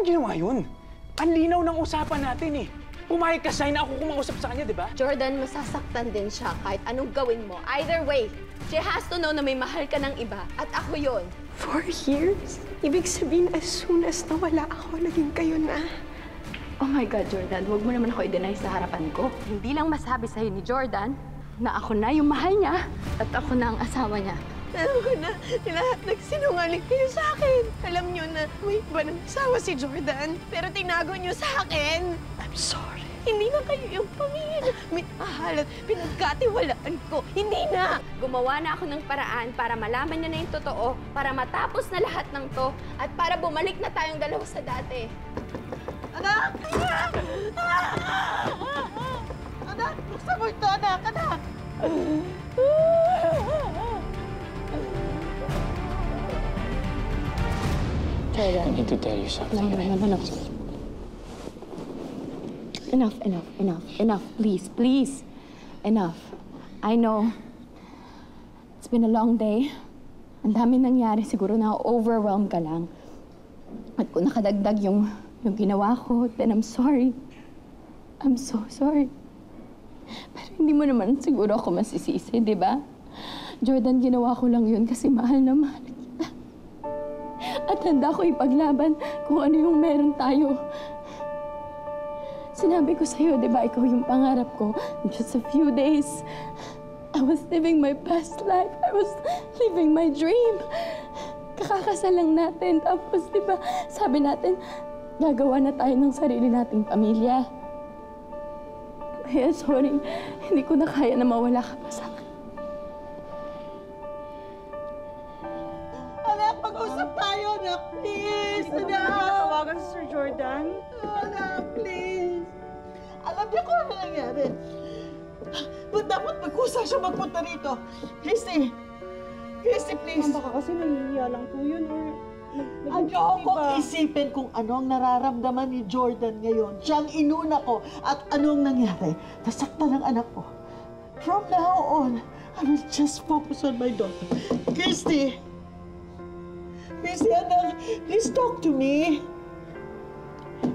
ginawa yun? Ang linaw ng usapan natin eh. Pumayag ka sa'yo na ako kumausap sa kanya, di ba? Jordan, masasaktan din siya kahit anong gawin mo. Either way, she has to know na may mahal ka ng iba at ako yon. 4 years? Ibig sabihin, as soon as nawala ako, naging kayo na. Oh my God, Jordan, huwag mo naman ako i-deny sa harapan ko. Hindi lang masabi sa'yo ni Jordan na ako na yung mahal niya at ako na ang asawa niya. Alam ko na, lahat nagsinungaling kayo sa akin. Alam niyo na may iba ng asawa si Jordan, pero tinago niyo sa akin. I'm sorry. Hindi na kayo yung pamilya na minahal at pinagkatiwalaan ko. Hindi na! Gumawa na ako ng paraan para malaman niya na yung totoo, para matapos na lahat ng to, at para bumalik na tayong dalawa sa dati. Anak! Anak! Anak! Buksan mo ito, anak! Anak! I need to tell you something. No. Enough. Please. Enough. I know. It's been a long day. Ang dami nangyari. Siguro na-overwhelmed ka lang. At kung nakadagdag yung ginawa ko, then I'm sorry. I'm so sorry. Pero hindi mo naman siguro ako masisisi, di ba? Jordan, ginawa ko lang yun kasi mahal na mahal kita. At handa ko ipaglaban kung ano yung meron tayo. Sinabi ko sa'yo, di ba, ikaw yung pangarap ko. In just a few days, I was living my best life. I was living my dream. Kakakasal lang natin. Tapos, di ba, sabi natin, gagawa na tayo ng sarili nating pamilya. Kaya, sorry, hindi ko na kaya na mawala ka pa sa akin. Anak, mag-usap tayo, anak! Please, anak! Tawagan si Sir Jordan. Anak, please! Alam niya kung ano nangyari. Ba't dapat magkusa siya magpunta rito? Christy! Christy, please! Baka kasi nahihiya lang po yun or... Ayokong isipin kung ano ang nararamdaman ni Jordan ngayon. Siyang inuna ko at anong nangyari. Nasaktan ng anak ko. From now on, I will just focus on my daughter. Christy! Christy, anak, please talk to me.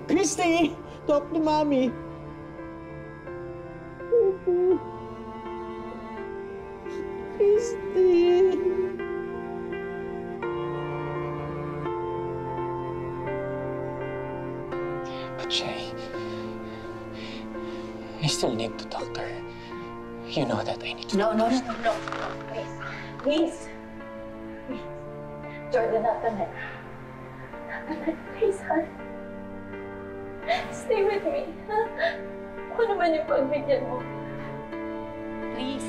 Christy, talk to Mommy. Christy. But Shay, I still need to talk to her. You know that I need to talk to her. No. Please. Jordan, not tonight. Please, hon. Stay with me. Ako naman yung pagbigyan mo. Please.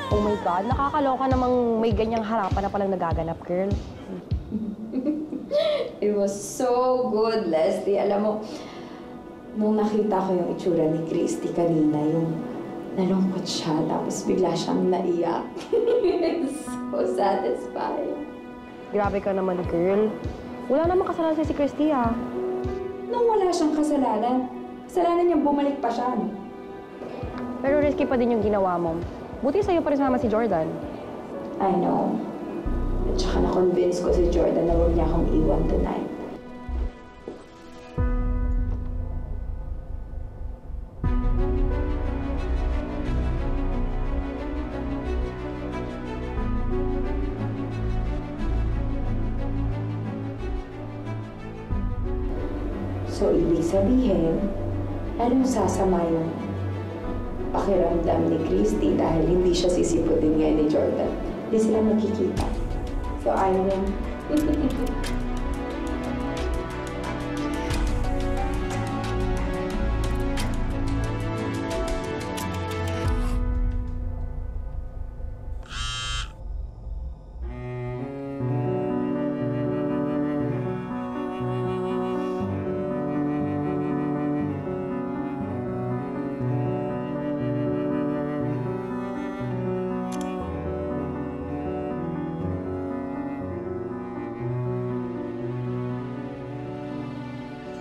Oh my God, nakakaloka namang may ganyang harapan na palang nagaganap, girl. It was so good, Leslie. Alam mo, nung nakita ko yung itsura ni Christy kanina, yung nalungkot siya, tapos bigla siyang naiyak. It's so satisfying. Grabe ka naman, girl. Wala namang kasalanan si Christy, ah. Nung wala siyang kasalanan niya bumalik pa siya, no? Pero risky pa din yung ginawa mo. Buti sa'yo pa rin sumama si Jordan. I know. At saka na-convince ko si Jordan na huwag niya akong iwan tonight. So, ibig sabihin, lalong sasama yung pakiramdam ni Christy dahil hindi siya sisiputin ngayon ni Jordan. Hindi sila magkikita. So, I win.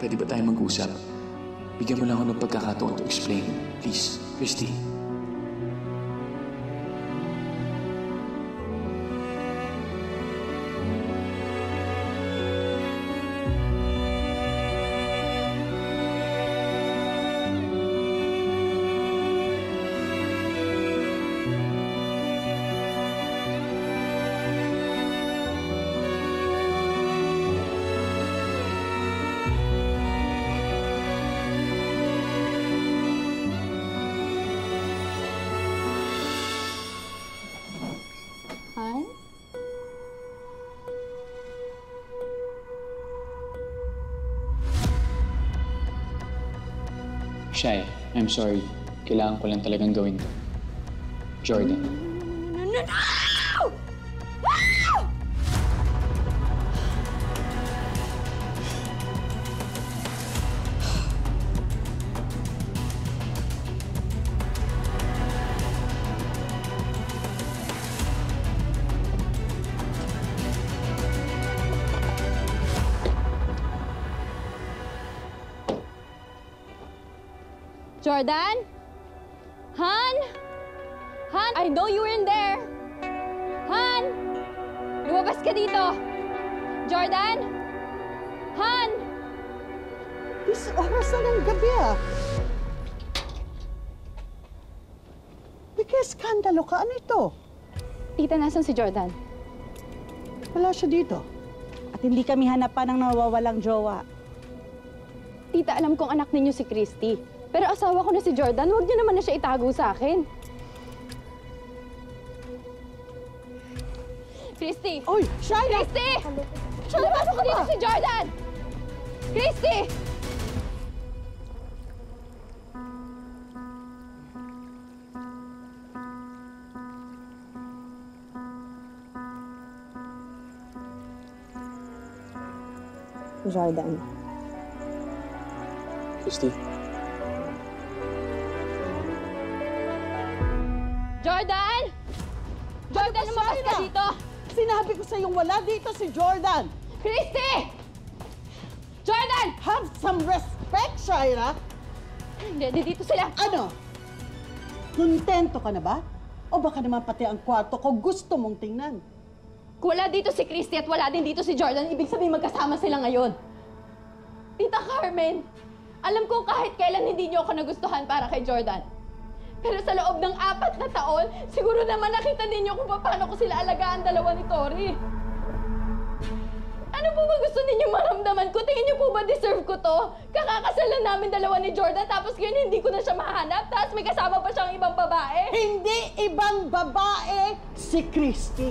Pwede ba tayo mag-usap? Bigyan mo lang ako ng pagkakataon to explain. Please, Christy. Han? Shy, I'm sorry. Kailangan ko lang talagang gawin to. Jordan. Jordan? Han? Han? I know you were in there. Han? Lumabas ka dito. Jordan? Han? Is oras na ng gabi May kaya skandalo ka. Ano ito? Tita, nasan si Jordan? Wala siya dito. At hindi kami hanap pa ng nawawalang jowa. Tita, alam kong anak ninyo si Christy. Pero asawa ko na si Jordan, huwag niyo naman na siya itago sa akin. Christy! Oy, Shia! Christy! Lumabas ko dito si Jordan! Christy! Jordan. Christy. Jordan! Jordan, Ano ba, lumabas ka Shia? dito! Sinabi ko sa'yong wala dito si Jordan. Christy! Jordan! Have some respect, Shira. Hindi, dito sila. Ano? Kontento ka na ba? O baka naman pati ang kwarto ko gusto mong tingnan? Kung wala dito si Christy at wala din dito si Jordan, ibig sabihin magkasama sila ngayon. Tita Carmen, alam ko kahit kailan hindi niyo ako nagustuhan para kay Jordan. Pero sa loob ng 4 na taon, siguro naman nakita ninyo kung paano ko sila alagaan dalawa ni Tori. Ano po ba gusto ninyo maramdaman ko? Tingin niyo po ba deserve ko to? Kakakasalan namin dalawa ni Jordan tapos ngayon hindi ko na siya mahanap tapos may kasama pa siyang ibang babae. Hindi ibang babae si Christy.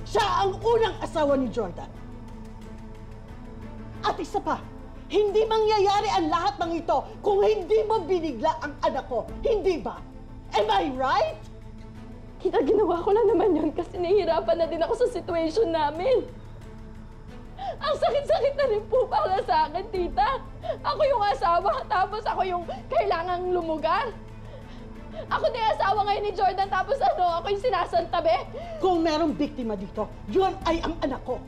Siya ang unang asawa ni Jordan. At isa pa, hindi mangyayari ang lahat ng ito kung hindi mo binigla ang anak ko. Hindi ba? Am I right? Tita, ginawa ko lang naman yun kasi nahihirapan na din ako sa situation namin. Ang sakit-sakit na rin po para sa akin, tita. Ako yung asawa, tapos ako yung kailangang lumugar. Ako din asawa ngayon ni Jordan, tapos ako yung sinasantabi. Kung merong biktima dito, yun ay ang anak ko.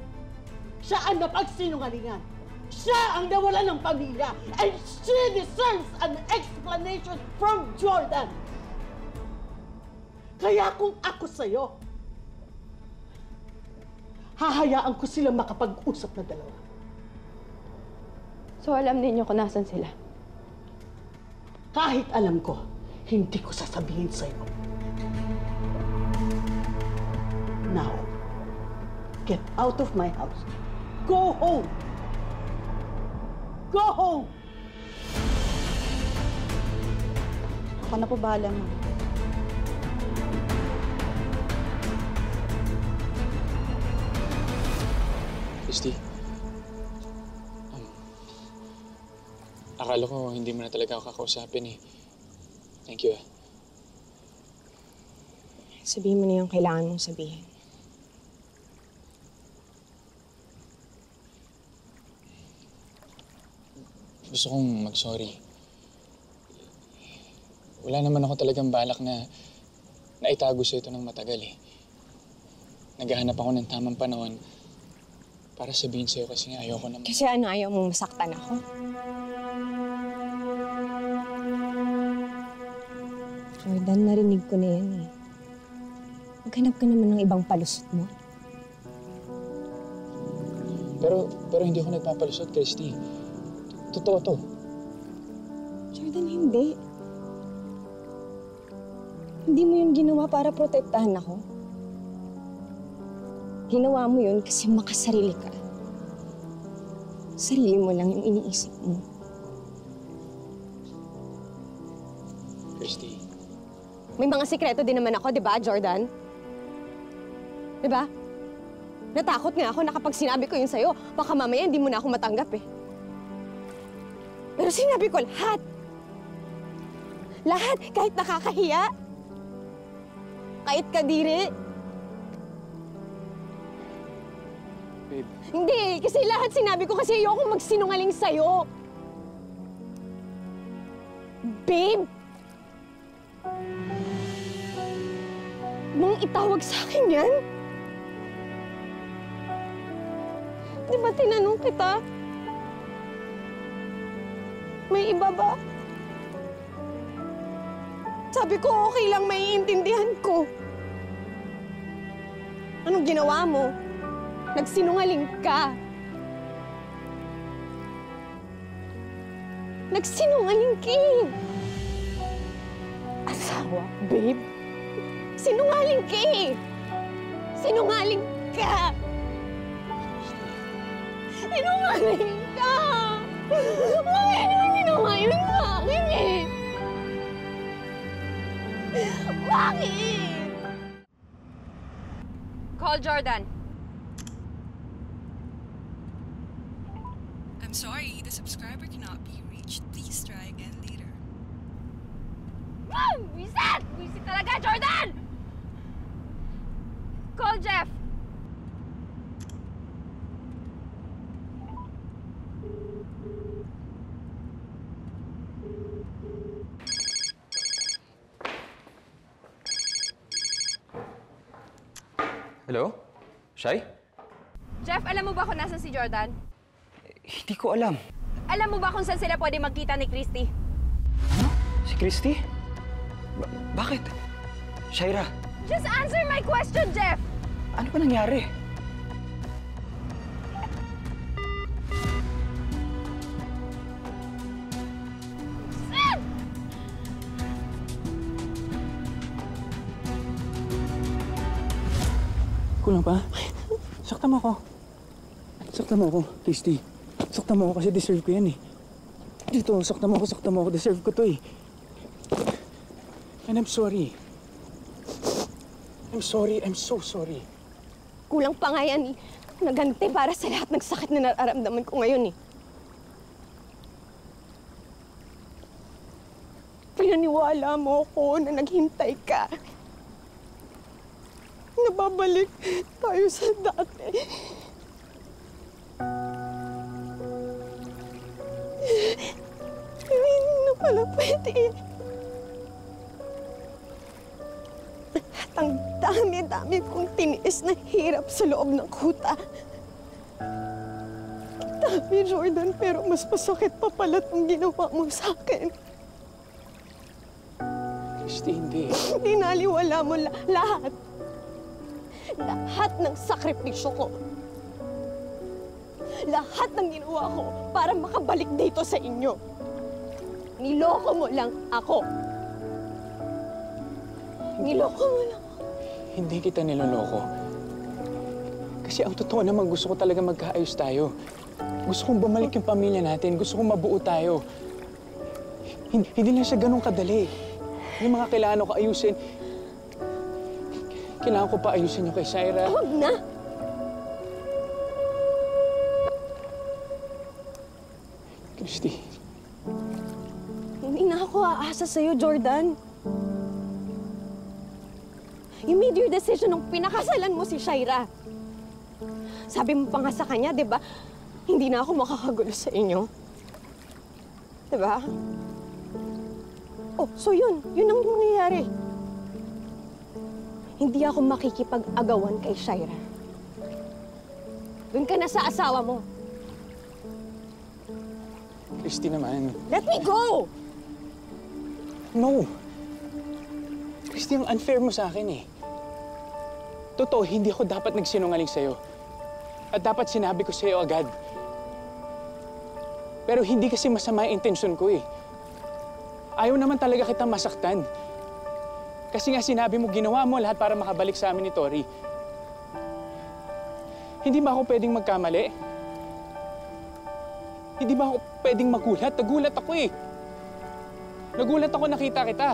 Siya ang napagsinungalingan. Siya ang nawala ng pamilya. And she deserves an explanation from Jordan. Kaya kung ako sa'yo, hahayaan ko silang makapag-usap na dalawa. So alam ninyo kung nasan sila? Kahit alam ko, hindi ko sasabihin sa'yo. Now, get out of my house. Go home. Go home! Ako na po bahala mo. Christy. Akala ko hindi mo na talaga ako kakausapin eh. Thank you. Sabihin mo na yung kailangan mong sabihin. Gusto kong mag-sorry. Wala naman ako talagang balak na naitago sa ito ng matagal eh. Naghahanap ako ng tamang panahon para sabihin sa'yo kasi nga ayoko naman. Kasi ano, ayaw mong masaktan ako? Jordan, narinig ko na yan eh. Maghanap ka naman ng ibang palusot mo. Pero hindi ako nagpapalusot, Christy. Totoo to. Jordan, hindi. Hindi mo yun ginawa para protektahan ako. Ginawa mo yun kasi makasarili ka. Sarili mo lang yung iniisip mo. Christy. May mga sikreto din naman ako, di ba, Jordan? Di ba? Natakot nga ako na kapag sinabi ko yun sa'yo, baka mamaya hindi mo na ako matanggap eh. Pero sinabi ko lahat. Lahat, kahit nakakahiya. Kahit kadiri. Babe. Hindi, kasi lahat sinabi ko kasi ayoko magsinungaling sa'yo. Babe! Mong itawag sa akin yan? Di ba tinanong kita? May iba ba? Sabi ko, okay lang, maiintindihan ko. Anong ginawa mo? Nagsinungaling ka. Nagsinungaling ka eh. Asawa, babe. Sinungaling ka eh. Sinungaling ka. Sinungaling ka. Bakit mo ginawa yun sa akin eh? Bakit? Call Jordan. I'm sorry, the subscriber cannot be reached. Please try again later. Wisit! Wisit talaga, Jordan! Call Jeff. Hello? Shai? Jeff, alam mo ba kung nasan si Jordan? Hindi ko alam. Alam mo ba kung saan sila pwede magkita ni Christy? Si Christy? Bakit? Shaira, Just answer my question, Jeff! ano ba nangyari? Kulang pa? Saktan mo ako. Saktan mo ako, Christy. Saktan mo ako kasi deserve ko yan eh. Dito, saktan mo ako. Deserve ko to eh. And I'm sorry. I'm so sorry. Kulang pa nga yan eh. Naganti para sa lahat ng sakit na nararamdaman ko ngayon eh. Pinaniwala mo ako na naghintay ka. Nababalik tayo sa dati. Hindi na pala pwede. At ang dami-dami kong tiniis na hirap sa loob ng kuta. Dami, Jordan, pero mas masakit pa pala itong ginawa mo sa akin. Christy, hindi. Dinaliwala mo lahat. Lahat ng sakripisyo ko. Lahat ng ginawa ko para makabalik dito sa inyo. Niloko mo lang ako. Niloko mo lang ako. Hindi kita niloloko. Kasi ang totoo naman, gusto ko talaga magkaayos tayo. Gusto kong bumalik yung pamilya natin. Gusto kong mabuo tayo. Hindi lang siya ganun kadali. Yung mga kailangan ko ayusin, kailangan ko pa ayusin yung kay Shaira. Huwag na! Christy. Hindi na ako aasa sa'yo, Jordan. You made your decision nung pinakasalan mo si Shaira. Sabi mo pa nga sa kanya, di ba? Hindi na ako makakagulo sa inyo. Di ba? Oh, so yun. Yun ang nangyayari. Hindi ako makikipag-agawan kay Shaira. Doon ka na sa asawa mo. Christy naman. Let me go! No! Christy, ang unfair mo sa akin eh. Totoo, hindi ako dapat nagsinungaling sa'yo. At dapat sinabi ko sa'yo agad. Pero hindi kasi masama yung intensyon ko eh. Ayaw naman talaga kitang masaktan. Kasi nga sinabi mo, ginawa mo lahat para makabalik sa amin ni Tori. Hindi ba ako pwedeng magkamali? Hindi ba ako pwedeng magulat? Nagulat ako eh. Nagulat ako nakita kita.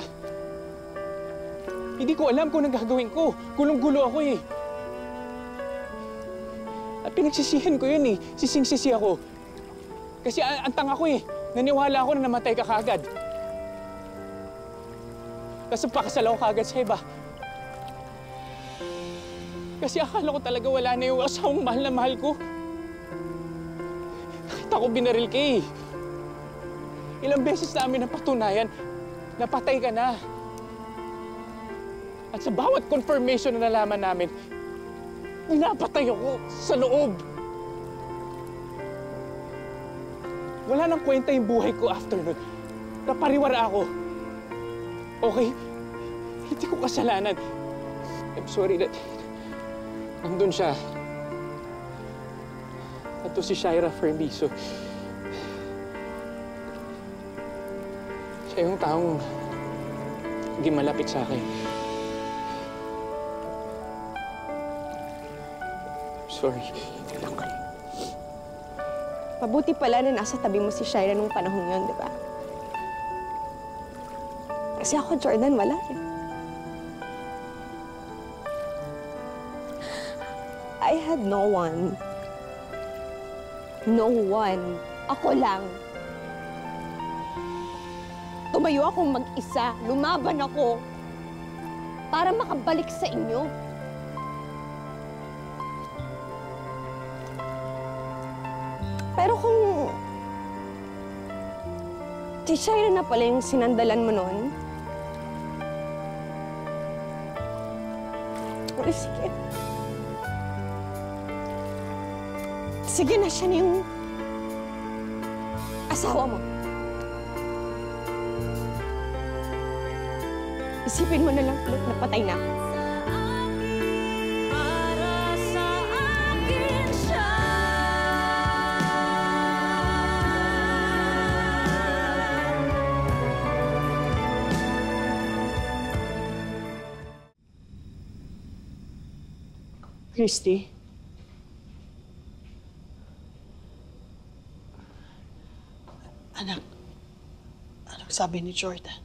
Hindi ko alam kung anong gagawin ko. Gulong-gulo ako eh. At pinagsisihan ko yun eh. Sising-sisi ako. Kasi ang tanga ko eh. Naniwala ako na namatay ka kaagad. Tapos pakasal ako kaagad sa iba. Kasi akala ko talaga wala na yung asawang mahal na mahal ko. Nakita ko binaril ka eh. Ilang beses namin napatunayan, napatay ka na. At sa bawat confirmation na nalaman namin, napatay ako sa loob. Wala nang kwenta yung buhay ko after nun. Napariwara ako. Okay? Hindi ko kasalanan. I'm sorry that nandun siya. At to si Shaira Fermiso. Siya yung taong hindi malapit sa akin. Sorry. Mabuti pala na nasa tabi mo si Shaira nung panahon yun, di ba? Kasi ako, Jordan, wala eh. I had no one. No one. Ako lang. Tumayo akong mag-isa. Lumaban ako para makabalik sa inyo. Pero kung si Shaira na pala yung sinandalan mo nun, pero sige. Sige na, siya na yung asawa mo. Isipin mo na lang ulit na patay na ako. Christy? Anak, anong sabi ni Jordan?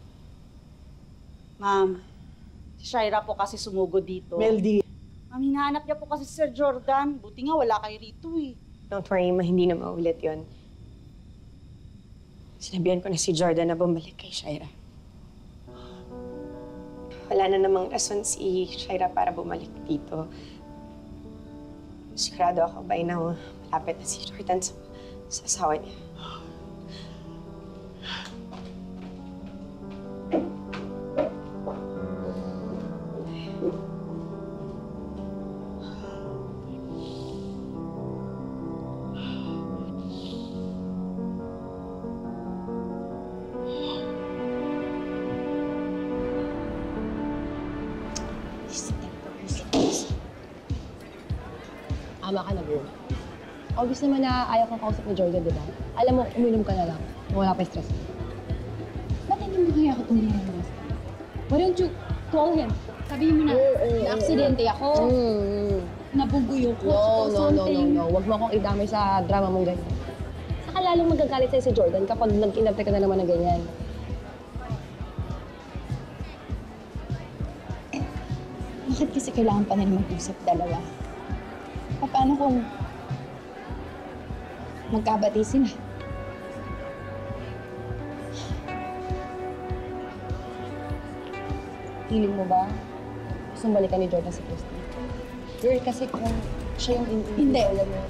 Ma'am, si Shaira po kasi sumugod dito. Meldy, Ma'am, hinahanap niya po kasi si Sir Jordan. Buti nga wala kayo rito eh. Don't worry, hindi na maulit yun. Sinabihan ko na si Jordan na bumalik kay Shaira. Wala na namang rason si Shaira para bumalik dito. Sigurado ako by now, malapit na si Jordan sa asawa niya. Tama ka na, bro. Obvious naman na ayaw kang kausap ni Jordan, di ba? Alam mo, uminom ka na lang. Wala pa stress. Ba't hindi mo kaya ako tumulong ng last time? Why don't you call him? Sabihin mo na, na-aksidente ako. Nabuguyo ko. No. Huwag mo akong idamay sa drama mong ganyan. Saka lalong magagalit sa'yo si Jordan kapag nag-inarte ka na naman ng ganyan. Bakit kasi kailangan pa nila mag-usap dalawa? Paano kung magkabati sila? Feeling mo ba gustong balikan ni Jordan si Christy? Girl, kasi kung siya yung Hindi. alam mo.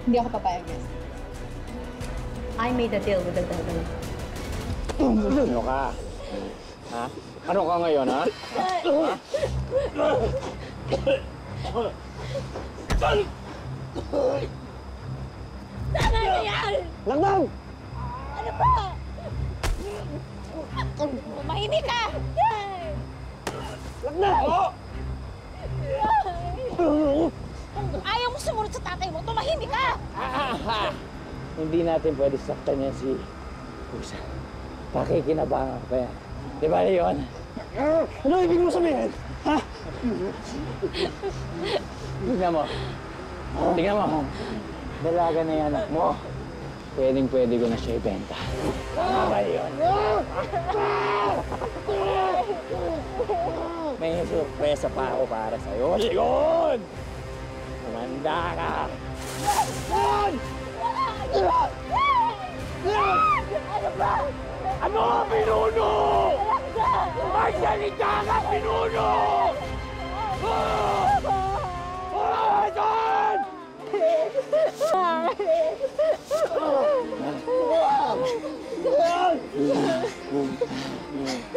Hindi ako papayag. I made a deal with the devil. Ano ka? Ha? Ano ka ngayon, ha? Tama na yan! Langgam! Ano ba? Tumahimik ka! Langgam! Kung ayaw mo sumunod sa tatay mo, tumahimik ka! Hindi natin pwede saktan yan si Pusa. Pakikinabangan ko yan. Di ba yun? Ano ibig mo sabihin? Ha? Tingnan mo. Tingnan mo. Dalaga na yung anak mo. Pwedeng-pwede ko na siya ibenta. Tama ba yun? May surpresa pa ako para sa'yo. Ligon! Kumanda ka! Ligon! Ano ba? Ano ang pinuno? Magsalita ka, pinuno! Saan?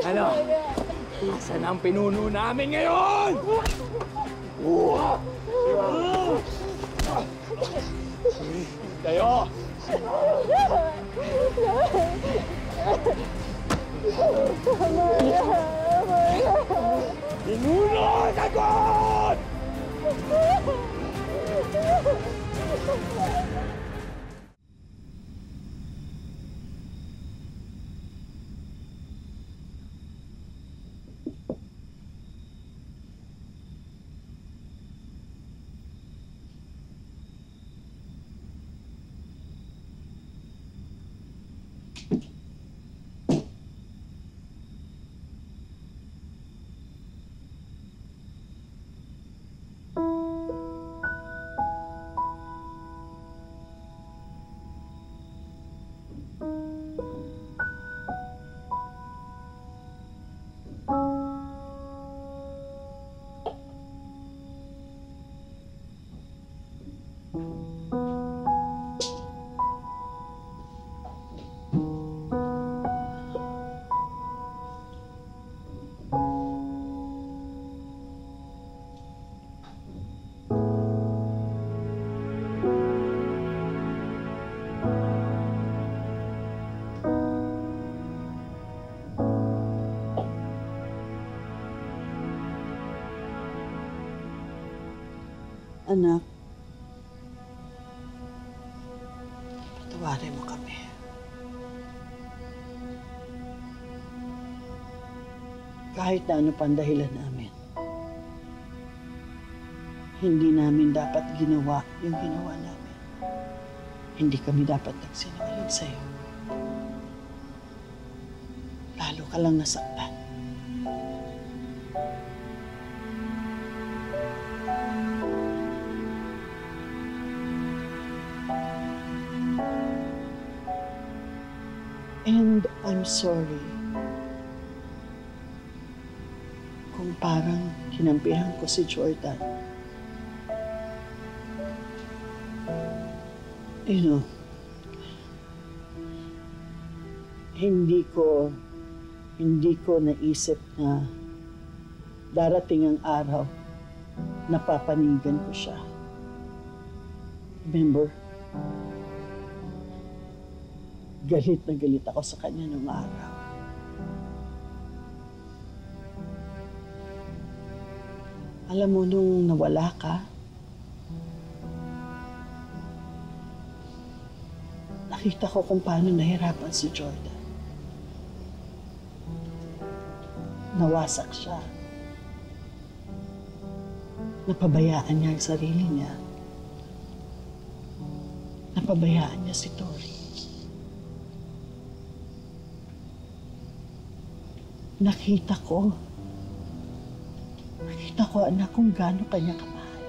Ano? Asan ang pinuno namin ngayon? Tayo! Pinuno! Sagot! Anak, patawarin mo kami. Kahit na ano pang dahilan namin, hindi namin dapat ginawa yung ginawa namin. Hindi kami dapat nagsinungaling sa'yo. Lalo ka lang nasaktan. And I'm sorry kung parang kinampihan ko si Jordan. You know, hindi ko naisip na darating ang araw na papanigan ko siya. Remember? Galit na galit ako sa kanya nung araw. Alam mo, nung nawala ka, nakita ko kung paano nahirapan si Jordan. Nawasak siya. Napabayaan niya ang sarili niya. Napabayaan niya si Tori. Nakita ko, anak, kung gaano kanya kamahal.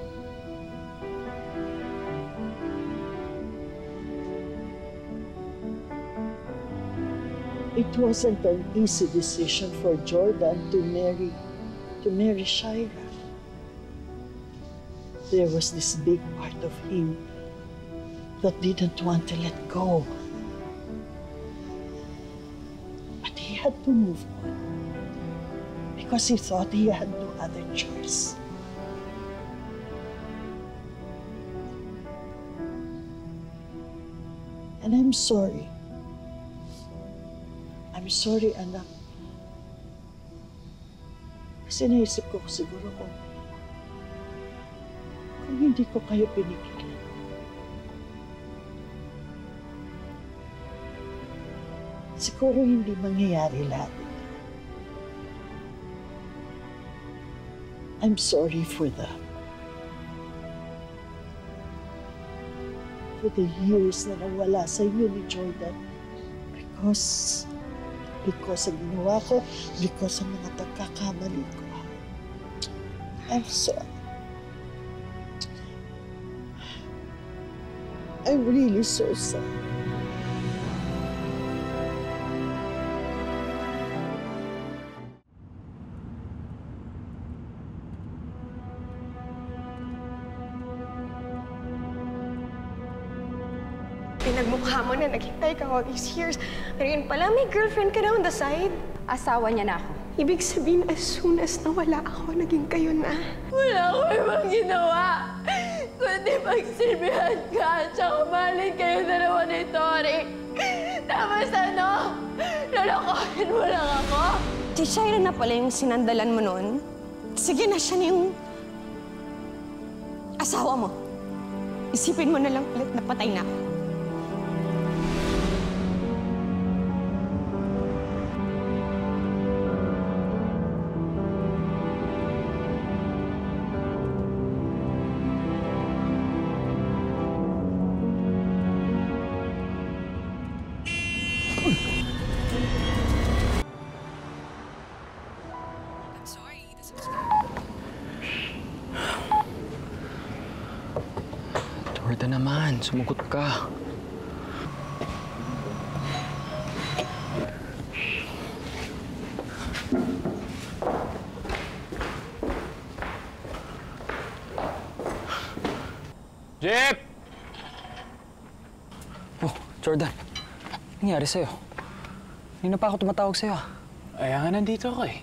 It wasn't an easy decision for Jordan to marry Shaira. There was this big part of him that didn't want to let go. But he had to move on. Because he thought he had no other choice. And I'm sorry. I'm sorry, anak. Kasi naisip ko siguro kung hindi ko kayo pinigilan. Siguro hindi mangyayari lahat. I'm sorry for that. For the years na nawala sa inyo ni Jordan. Because ang ginawa ko, because ang mga pagkakamali ko. I'm sorry. I'm really so sorry. Pinagmukha mo na naghintay ka all these years. Pero yun pala, may girlfriend ka na on the side. Asawa niya na ako. Ibig sabihin, as soon as nawala ako, naging kayo na. Wala ko ibang ginawa. Kundi magsilbihan ka at saka mahalin kayo dalawa ni Tori. Tapos ano? Lalakohin mo lang ako? Si Shaira na pala yung sinandalan mo noon. Sige na, siya na yung asawa mo. Isipin mo na lang ulit na patay na ako. Jordan naman, sumugot ka. Jeff! Oh, Jordan. Ano nangyari sa'yo? Hindi na pa ako tumatawag sa'yo, ah. Kaya nga nandito ako eh.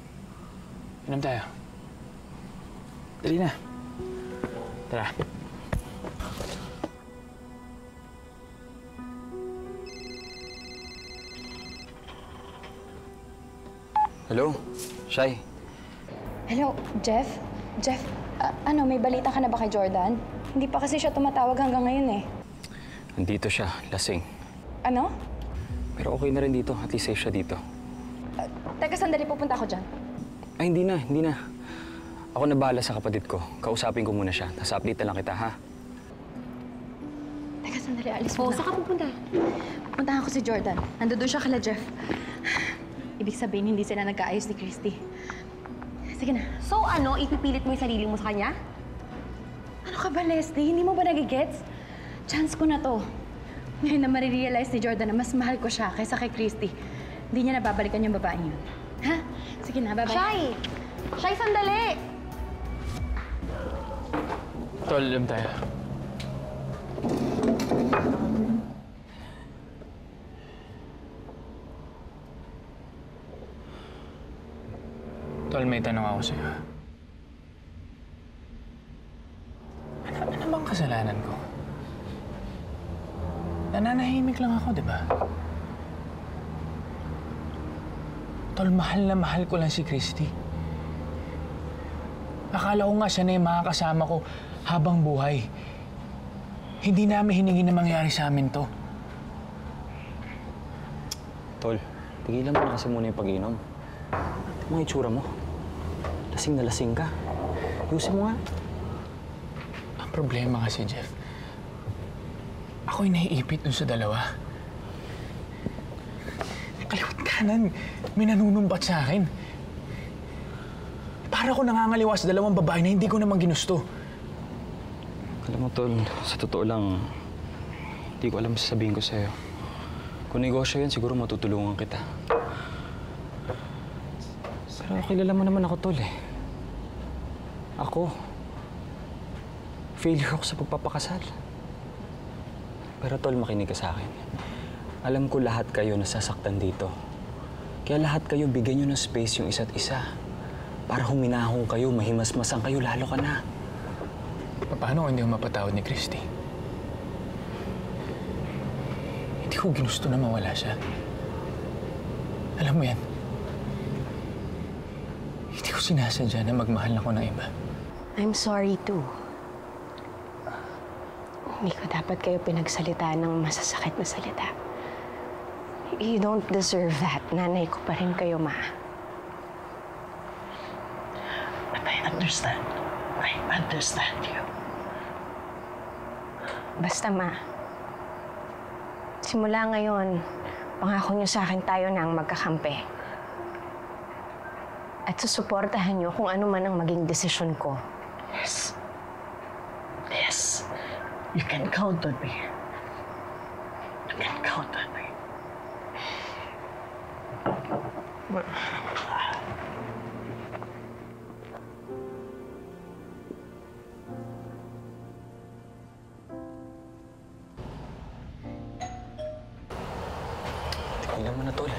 Inom tayo. Dali na. Tara. Hello? Shai? Hello, Jeff? Jeff, may balita ka na ba kay Jordan? Hindi pa kasi siya tumatawag hanggang ngayon eh. Nandito siya, lasing. Ano? Pero okay na rin dito. At least safe siya dito. Teka, sandali, pupunta ako dyan. Ay, hindi na. Ako na bahala sa kapatid ko. Kausapin ko muna siya. Tapos update na lang kita, ha? Teka, sandali, alis mo na. Saan ka pupunta? Pupuntahan ko si Jordan. Nandoon siya kala Jeff. Ibig sabihin, hindi sila nagkaayos ni Christy. Sige na. So ano, ipipilit mo yung sarili mo sa kanya? Ano ka ba, Leslie? Hindi mo ba nagigets? Chance ko na to. Ngayon na marirealize ni Jordan na mas mahal ko siya kaysa kay Christy. Hindi niya nababalikan yung babaeng yun. Ha? Sige na, bye-bye. Shai, sandali! Tol, alam tayo. Tol, may tanong ako sa'yo. Ano bang kasalanan ko? Nananahimik lang ako, di ba? Tol, mahal na mahal ko lang si Christy. Akala ko nga siya na yung makakasama ko habang buhay. Hindi namin hiningi na mangyari sa amin to. Tol, tigilan mo na kasi muna yung pag-inom. Tingnan mo yung itsura mo. Lasing na lasing ka. Ayusin mo nga. Ang problema kasi, Jeff, ako'y naiipit dun sa dalawa. Kaliwat kanan, may nanunumpat sa akin. Para ko nangangaliwa sa dalawang babae na hindi ko naman ginusto. Alam mo, Tol, sa totoo lang, hindi ko alam sasabihin ko sa'yo. Kung negosyo yan, siguro matutulungan kita. Pero kilala mo naman ako, Tol, eh. Ako. Failure ako sa pagpapakasal. Pero, Tol, makinig ka sa akin. Alam ko lahat kayo nasasaktan dito. Kaya lahat kayo bigyan nyo ng space yung isa't isa. Para huminahong kayo, mahimasmasan kayo, lalo ka na. Paano kung hindi ko mapatawad ni Christy? Hindi ko ko ginusto na mawala siya. Alam mo yan, hindi ko sinasadya na magmahal ako ng iba. I'm sorry too. Hindi ko dapat kayo pinagsalitaan ng masasakit na salita. You don't deserve that. Nanay ko pa rin kayo, Ma. But I understand. I understand you. Basta, Ma. Simula ngayon, pangako niyo sa akin tayo na ang magkakampi. At susuportahan niyo kung ano man ang maging desisyon ko. Yes. Yes. You can count on me. You can count on me. Tigilan mo na, Tol.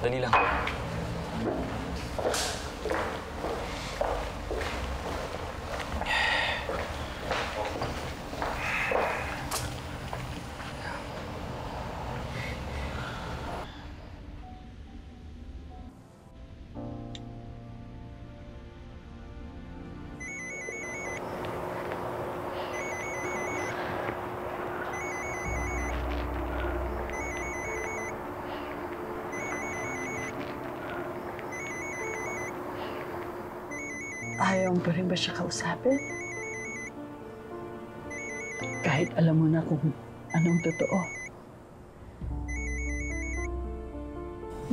Dali lang. Ayaw mo pa rin ba siya kausapin? Kahit alam mo na kung anong totoo.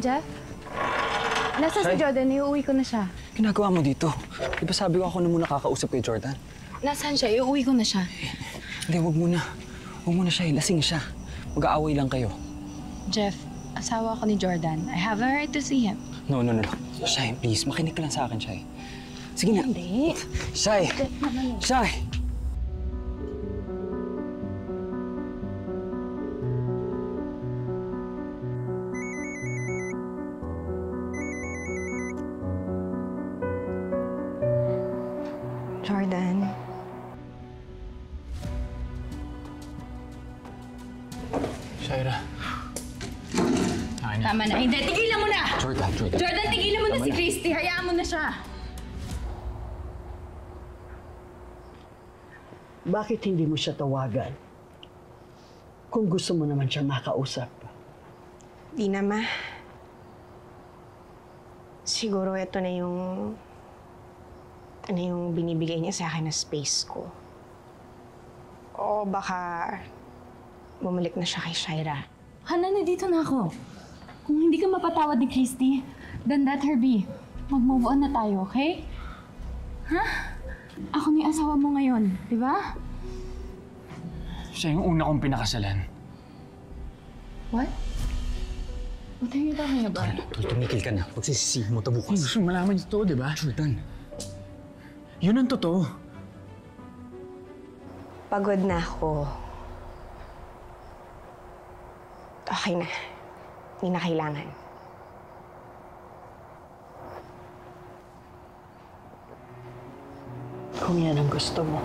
Jeff? Nasaan si Jordan? Iuwi ko na siya. Ginagawa mo dito? Di ba sabi ko ako na muna kakausap kay Jordan? Nasaan siya? Iuwi ko na siya. Hindi, wag muna. Huwag muna siya. Lasing siya. Mag-aaway lang kayo. Jeff, asawa ko ni Jordan. I have a right to see him. No. Shai, please. Makinig ka lang sa akin, Shai. Sige na. Hindi. Shai! Shai! Jordan. Shaira. Tama na. Hindi, tigilan mo na! Jordan. Jordan, tigilan mo na si Christy. Hayaan mo na siya. Bakit hindi mo siya tawagan? Kung gusto mo naman siya makausap. Di na, Ma. Siguro ito na yung binibigay niya sa akin na space ko. O baka bumalik na siya kay Shaira. Hana, nandito na ako. Kung hindi ka mapatawad ni Christy, then let her be. Mag-move on na tayo, okay? Ha? Ako na yung asawa mo ngayon, di ba? Siya yung una kong pinakasalan. What? What are you talking about? Tol, tumikil ka na. Pagsisisihin mo ito bukas. Gusto mo malaman ito, di ba? Jordan. Yun ang totoo. Pagod na ako. Okay na. Hindi na kailangan. Kung yan ang gusto mo.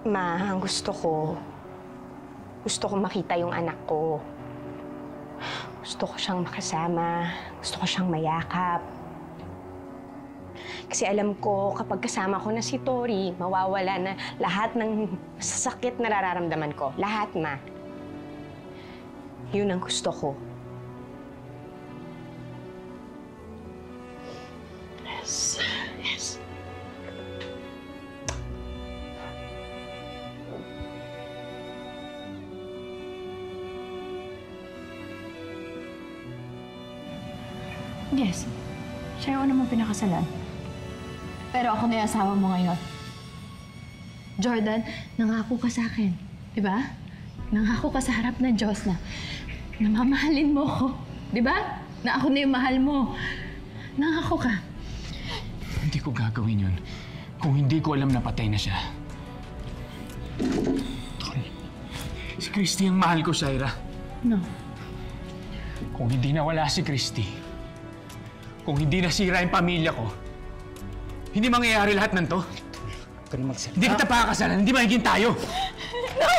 Ma, ang gusto ko makita yung anak ko. Gusto ko siyang makasama. Gusto ko siyang mayakap. Kasi alam ko, kapag kasama ko na si Tori, mawawala na lahat ng sasakit na nararamdaman ko. Lahat, Ma. Yun ang gusto ko. Yes. Yes. Siya yung una mong pinakasalan. Pero ako na yung asawa mo ngayon. Jordan, nangako ka sa akin. Diba? Nangako ka sa harap ng Diyos na mamahalin mo ko. Diba? Na ako na yung mahal mo. Nangako ka. Hindi ko gagawin yun kung hindi ko alam na patay na siya. Tol, si Christy ang mahal ko, Shaira. No. Kung hindi nawala si Christy, kung hindi nasira yung pamilya ko, hindi mangyayari lahat ng to. Huwag ka na magsalita. Hindi kita pakakasalan, hindi magiging tayo. No!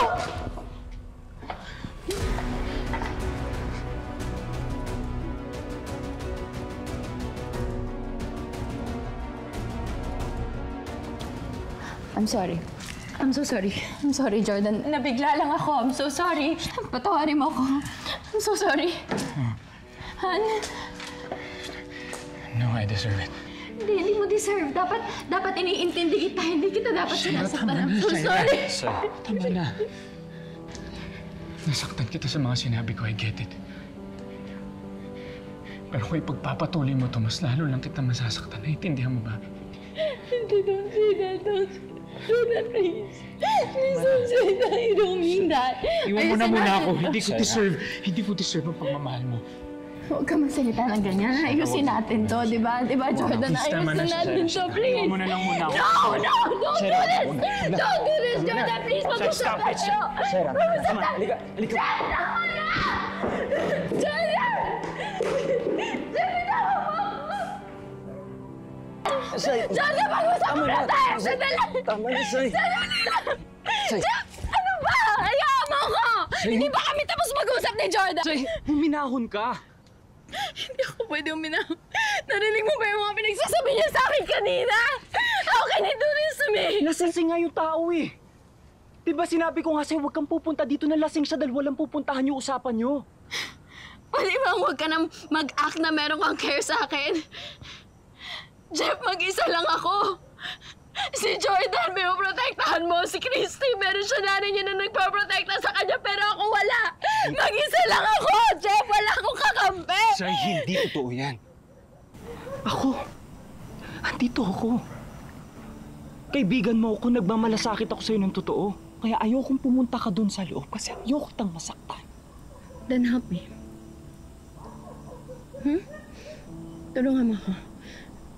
I'm sorry. I'm so sorry. I'm sorry, Jordan. Nabigla lang ako. I'm so sorry. Patawarin mo ako. I'm so sorry. Han? No, I deserve it. Hindi mo deserve. Dapat iniintindi kita. Hindi kita dapat sinasaktan. I'm so sorry. Tama na. Nasaktan kita sa mga sinabi ko, I get it. Pero kung ipagpapatuloy mo to, mas lalo lang kita masasaktan. Naiintindihan mo ba? Don't say that. Jordan, please. Please don't say that. I don't mean that. Iwan mo na muna ako. Hindi ko deserve ang pagmamahal mo. Huwag ka magsalita ng ganyan. Ayusin natin to, di ba? Di ba, Jordan? Ayusin natin to, please. Iwan mo na lang muna ako. No! Don't do this! Don't do this, Jordan! Please, mag-usap tayo! Shaira, tama. Halika. Jordan! Jordan! Jordan, mag-usap muna tayo! Sandali! Tama na, Say. Sandali lang! Jeff, ano ba? Hayaan mo ko! Hindi ba kami tapos mag-usap ni Jordan? Say, huminahon ka. Hindi ako pwede uminahon. Narinig mo ba yung mga pinagsasabi niya sa akin kanina? How can he do this to me? Lasing nga yung tao eh. Diba sinabi ko nga sa'yo, huwag kang pupunta dito na lasing siya dahil walang pupuntahan yung usapan nyo. Pwede ba huwag ka nang mag-act na meron kang care sa akin? Jeff, mag-isa lang ako. Si Jordan, may protektahan mo. Si Christy, meron siya nanay niya na nagpaprotekta sa kanya, pero ako wala. Mag-isa lang ako, Jeff. Wala akong kakampi. Say, hindi totoo yan. Ako. Andito ako. Kaibigan mo ako, nagmamalasakit ako sa'yo ng totoo. Kaya ayokong pumunta ka doon sa loob kasi ayoko tang masaktan. Then help me. Tulungan mo ako.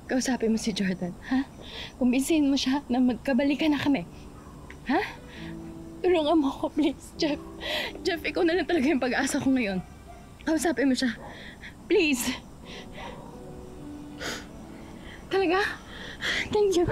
Kausapin mo si Jordan, ha? Kumbinsihin mo siya na magkabalikan na kami. Ha? Tulungan mo ako, please, Jeff. Jeff, ikaw na lang talaga yung pag-asa ko ngayon. Kausapin mo siya. Please. Talaga? Thank you.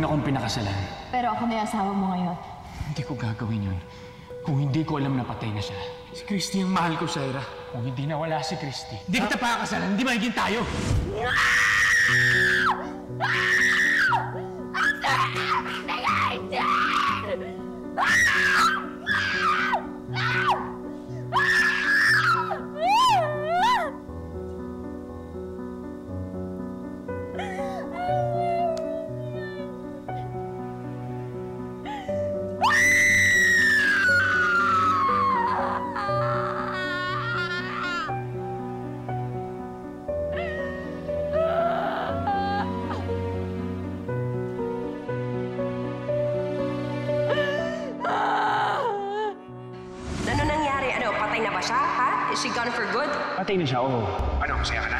Akong pinakasalan. Pero ako na yung asawa mo ngayon. Hindi ko gagawin yun. Kung hindi ko alam na patay na siya. Si Christy ang mahal ko, Shaira. Kung hindi na wala si Christy, hindi kita pakakasalan. Hindi magiging tayo. Is she gone for good? Patay na siya, oo. Ano, masaya ka na?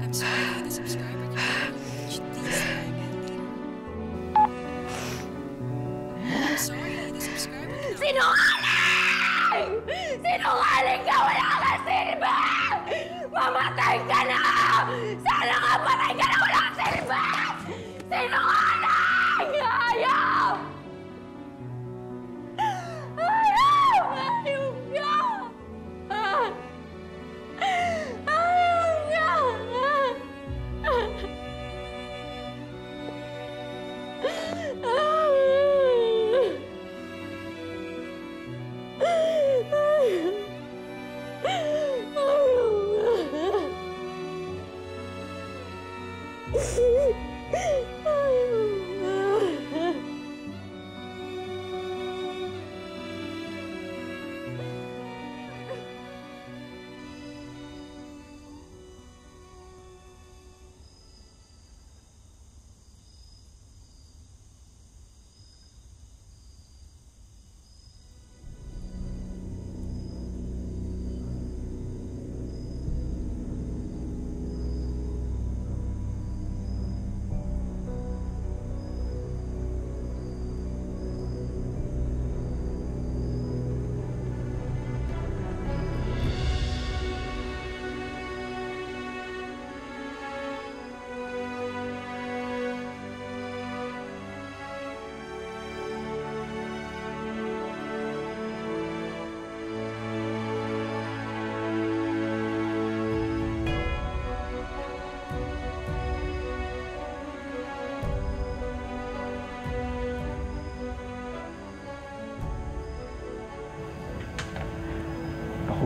I'm sorry, the subscriber cannot be reached. Please try again later. I'm sorry, the subscriber cannot be Sinungaling! Sinungaling ka! Wala ka silbi! Mamatay ka na! Sana nga patay ka na! Wala ka silbi! Sinungaling! Ayaw! Ayaw! Ayaw ka! Ayaw ka!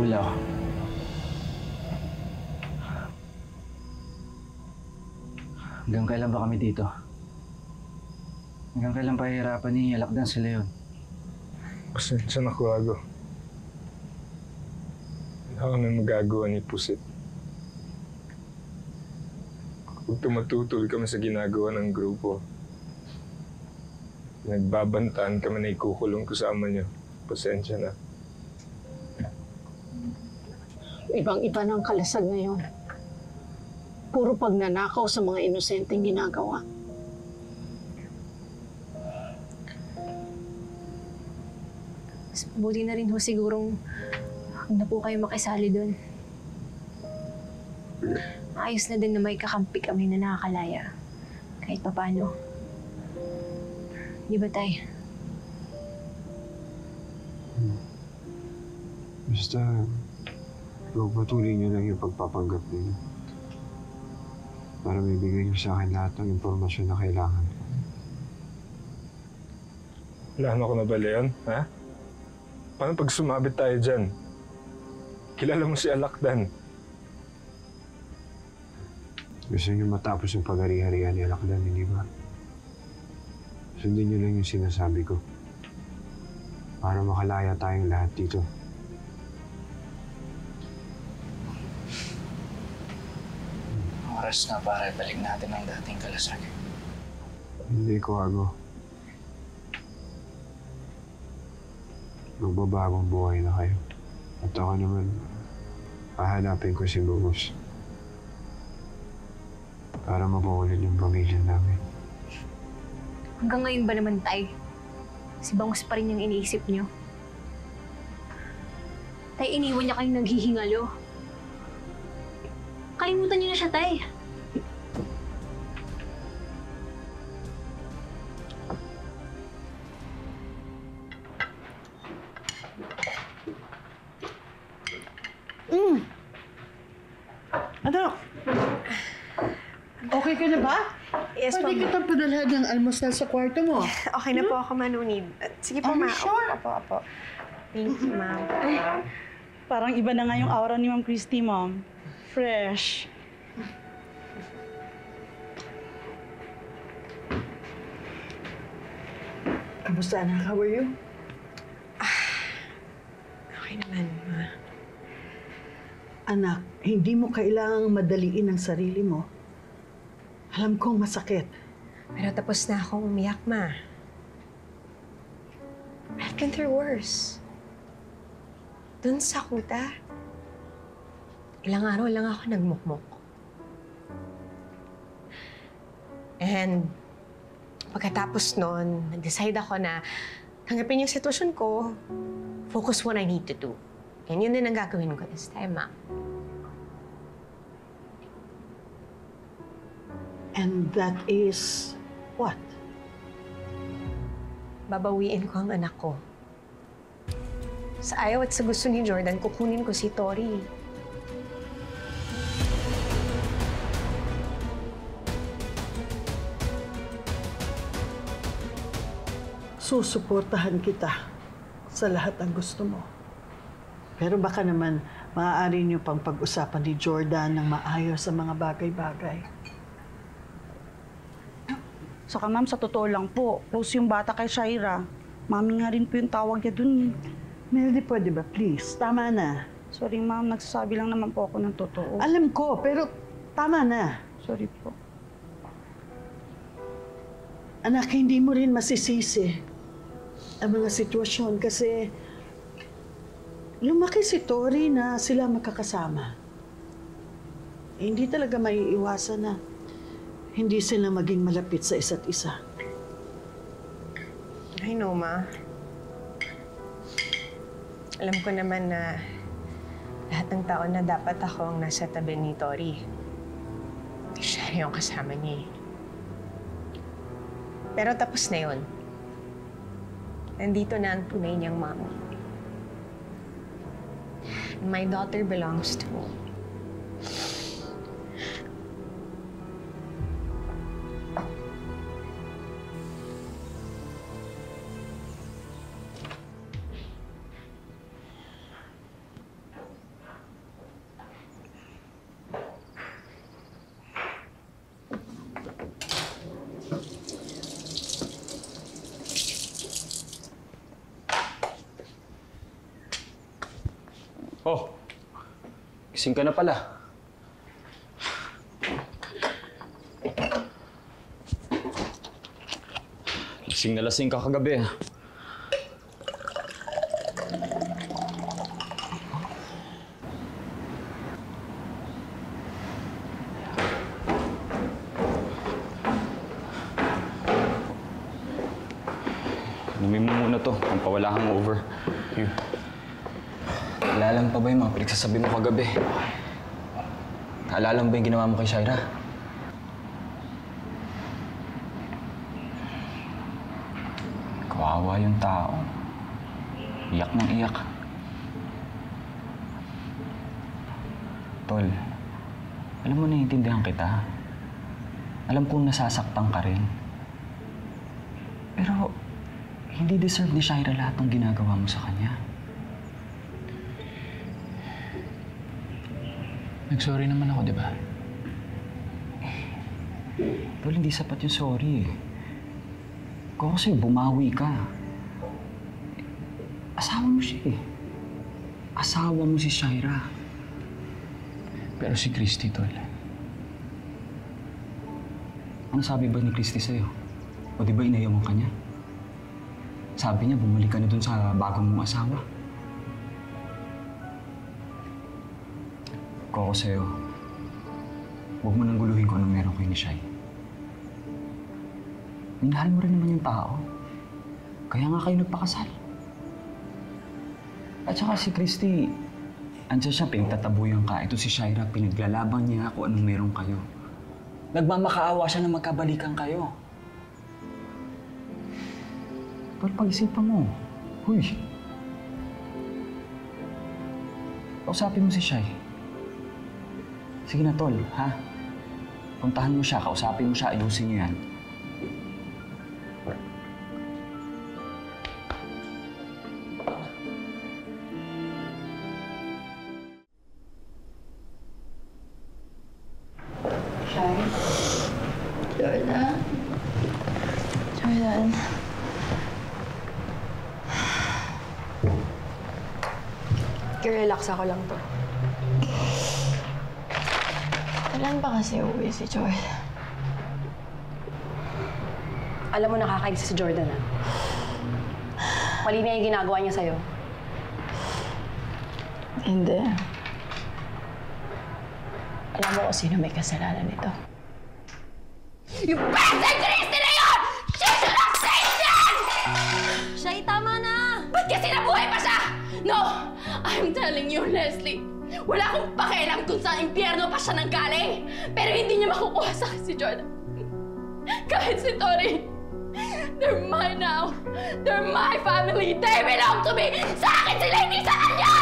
Nagdudula ako. Hanggang kailan ba kami dito? Hanggang kailan pahihirapan ni Alakdan si Leon? Pasensya na, Kuago. Wala kami magagawa ni Pusit. Kung tumatutol kami sa ginagawa ng grupo, nagbabantaan kami na ikukulong kasama niyo. Pasensya na. Ibang-iba ng kalasag ngayon. Puro pagnanakaw sa mga inosenteng ginagawa. Mas mabuti na rin ho sigurong huwag na po kayo makisali doon. Ayos na din na may kakampi kami na nakakalaya. Kahit papaano. Di ba, Tay? Basta, patuloy niyo lang yung pagpapanggap niyo. Para may bigay niyo sa akin lahat ng impormasyon na kailangan ko. Plano ko na ba, Leon? Ha? Paano pag sumabit tayo dyan? Kilala mo si Alakdan. Gusto niyo matapos yung pag-ari-harian ni Alakdan, hindi ba? Sundin niyo lang yung sinasabi ko. Para makalaya tayong lahat dito. Oras na para ibalik natin ang dating kalasag. Hindi ko, Ago. Magbabagong buhay na kayo. At ako naman, hahanapin ko si Bugos. Para mabuulit yung pamilya namin. Hanggang ngayon ba naman, Tay? Si Bangus pa rin yung iniisip niyo. Tay, iniwan niya kayong naghihingalo. Kalimutan niyo na siya, Tay. Anak! Okay ka na ba? Yes, Pwede Ma'am. kitang padalhan ng almusal sa kwarto mo. Okay na po ako, Manunid. Sige po, Are you Ma. sure? Opo. Thank you, Ma'am. Parang iba na nga yung aura ni Ma'am Christy, Ma'am. Fresh. Kamusta, anak? How are you? Okay naman, Ma. Anak, hindi mo kailangang madaliin ang sarili mo. Alam kong masakit. Pero tapos na akong umiyak, Ma. I've been through worse. Doon sa kuta, ilang araw lang ako nagmukmok. And pagkatapos noon, nag-decide ako na tanggapin yung sitwasyon ko, focus what I need to do. And yun din ang gagawin ko this time, Ma. And that is what? Babawiin ko ang anak ko. Sa ayaw at sa gusto ni Jordan, kukunin ko si Tori. Susuportahan kita sa lahat ng gusto mo. Pero baka naman, maaari niyo pang pag-usapan ni Jordan ng maayos sa mga bagay-bagay. Saka ma'am, sa totoo lang po, close yung bata kay Shaira. Mami nga rin po yung tawag niya dun. Melody, pwede ba? Please, tama na. Sorry ma'am, nagsasabi lang naman po ako ng totoo. Alam ko, pero tama na. Sorry po. Anak, hindi mo rin masisisi ang mga sitwasyon kasi lumaki si Tori na sila magkakasama. Hindi talaga maiiwasan na hindi sila maging malapit sa isa't isa. I know, Ma. Alam ko naman na lahat ng taon na dapat ako ang nasa tabi ni Tori. Siya yung kasama niya eh. Pero tapos na yun. Nandito na ang tunay niyang mami. My daughter belongs to me. Gising ka na pala. Lasing ka kagabi, ha? Inumin mo muna to, pampawala kang over. Here. Alala mo pa ba yung mga pinagsasabi mo kagabi? Alala mo ba yung ginawa mo kay Shaira? Kawawa yung tao. Iyak ng iyak. Tol, alam mo, naiintindihan kita. Alam kong nasasaktan ka rin. Pero, hindi deserve ni Shaira lahat ng ginagawa mo sa kanya. Nag-sorry naman ako, di ba? Tol, hindi sapat yung sorry eh. Kung kasi bumawi ka. Asawa mo siya eh. Asawa mo si Shaira. Pero si Christy, Tol. Ano sabi ba ni Christy sa'yo? O di ba inayaw mo kanya? Sabi niya, bumalik ka na dun sa bagong mong asawa. Kung ako sa'yo, huwag mo nang guluhin kung anong meron kayo ni Shai. Minahal mo rin naman yung tao. Kaya nga kayo nagpakasal. At saka si Christy, andyan siya, pinagtatabuyan ka. Ito si Shaira, pinaglalaban niya kung anong meron kayo. Nagmamakaawa siya na magkabalikan kayo. Tol, pag-isipan mo. Huy. Kausapin mo si Shai. Sige na, Tol, ha? Puntahan mo siya, kausapin mo siya, ayusin niyo yan. Jordan. Relax ako lang to. Kailan ba kasi uwi si Jordan? Alam mo, nakakainis si Jordan, ah. Mali na yung ginagawa niya sa'yo. Hindi. Alam mo kung sino may kasalanan nito. Yung President Christy na yun! She should have saved them! Shay, tama na! Ba't kasi nabuhay pa siya? No! I'm telling you, Leslie, wala akong pakialam kung saan impyerno pa siya nanggaling. Pero hindi niya makukuha sa akin si Jordan. Kahit si Tori. They're mine now. They're my family. They belong to me. Sa akin sila, hindi sa kanya!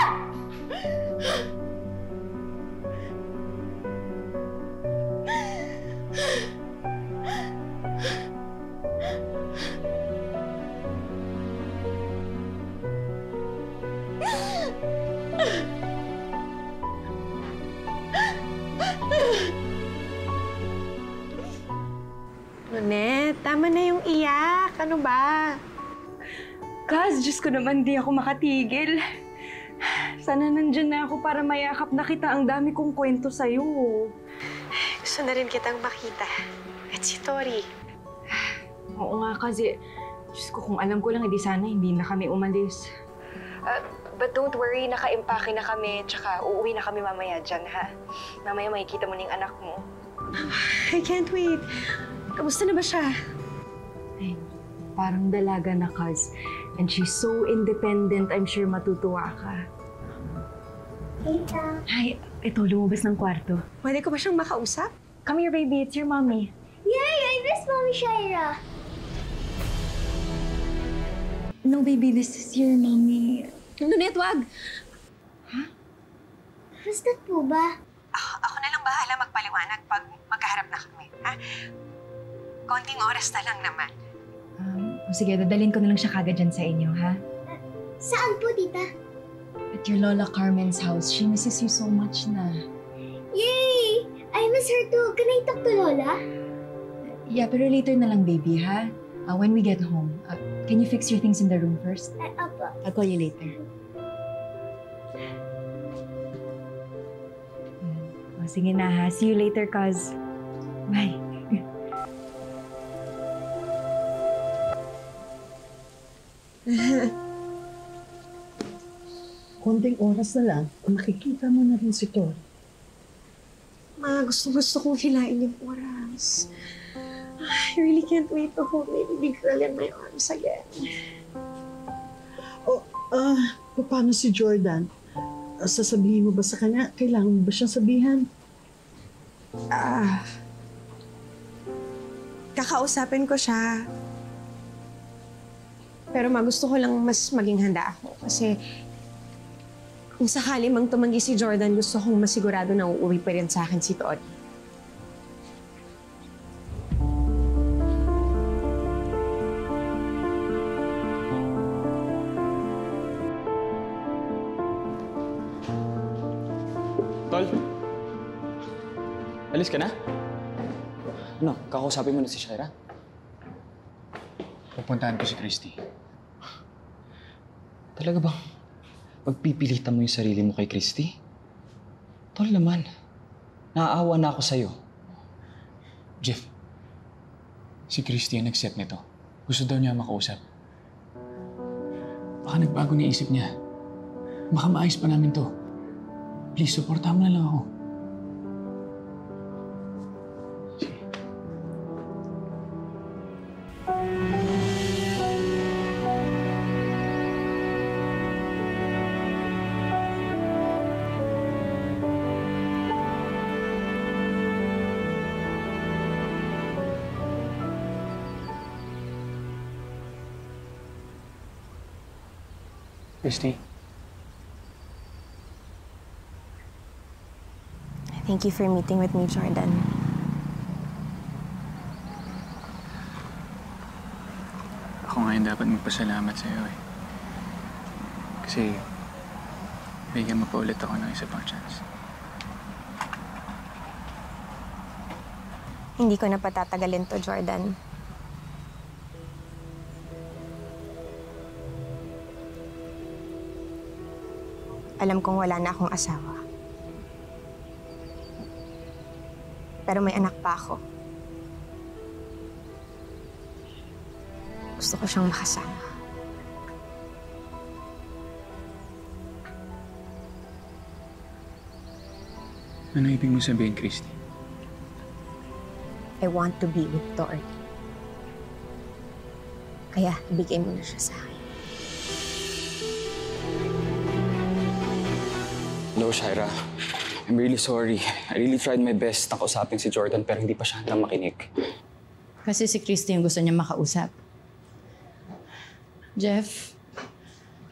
Nonet, tama na yung iyak. Ano ba? Kaz, Diyos ko naman, di ako makatigil. Sana nandyan na ako para mayakap na kita. Ang dami kong kwento sa'yo. Gusto na rin kitang makita. At si Tori. Oo nga, kasi Diyos ko, kung alam ko lang, hindi sana hindi na kami umalis. But don't worry, naka-impake na kami, tsaka uuwi na kami mamaya dyan, ha? Mamaya makikita mo na yung anak mo. I can't wait. Kamusta na ba siya? Ay, parang dalaga na, Kaz. And she's so independent, I'm sure matutuwa ka. Tita. Hi, ito, lumabas ng kwarto. Pwede ko ba siyang makausap? Come here, baby. It's your mommy. Yay! I miss Mommy Shaira. No, baby. This is your mommy. Nonet, wag! Who's that po ba? Ako na lang bahala magpaliwanag pag magkaharap na kami, ha? Konting oras na lang naman. Sige, dadalhin ko na lang siya kagad dyan sa inyo, ha? Saan po, tita? At your Lola Carmen's house. She misses you so much na. Yay! I miss her too. Can I talk to Lola? Yeah, pero later na lang, baby, ha? When we get home. Can you fix your things in the room first? Opo. I'll call you later. O, sige na ha. See you later, cuz. Bye. Konting oras na lang, makikita mo na rin si Tori. Ma, gusto kong hilain yung oras. I really can't wait to hold my baby girl in my arms again. Paano si Jordan? Sasabihin mo ba sa kanya? Kailangan mo ba siyang sabihan? Kakausapin ko siya. Pero gusto ko lang mas maging handa ako. Kasi kung sakali mang tumanggi si Jordan, gusto kong masigurado na uuwi pa rin sa akin si Tori. Tol? Alis ka na? Ano, kakausapin mo na si Shaira? Pupuntahan ko si Christy. Talaga bang pagpipilitan mo yung sarili mo kay Christy? Tol naman, naaawa na ako sa'yo. Jeff, si Christy ang nag-set nito. Gusto daw niya makausap. Baka nagbago na isip niya. Baka maayos pa namin to. Please, supportahan mo na lang ako. Christy? Thank you for meeting with me, Jordan. Ako ngayon dapat magpasalamat sa'yo eh. Kasi bigyan mo pa ulit ako ng isa pang chance. Hindi ko na patatagalin to, Jordan. Alam kong wala na akong asawa. Pero may anak pa ako. Gusto ko siyang makasama. Ano ibig mo sabihin, Christy? I want to be with Tori. Kaya, ibigay mo na siya sa akin. Hello, Shaira. I'm really sorry. I really tried my best na kausapin si Jordan pero hindi pa siya handang makinig. Kasi si Christy yung gusto niya makausap. Jeff,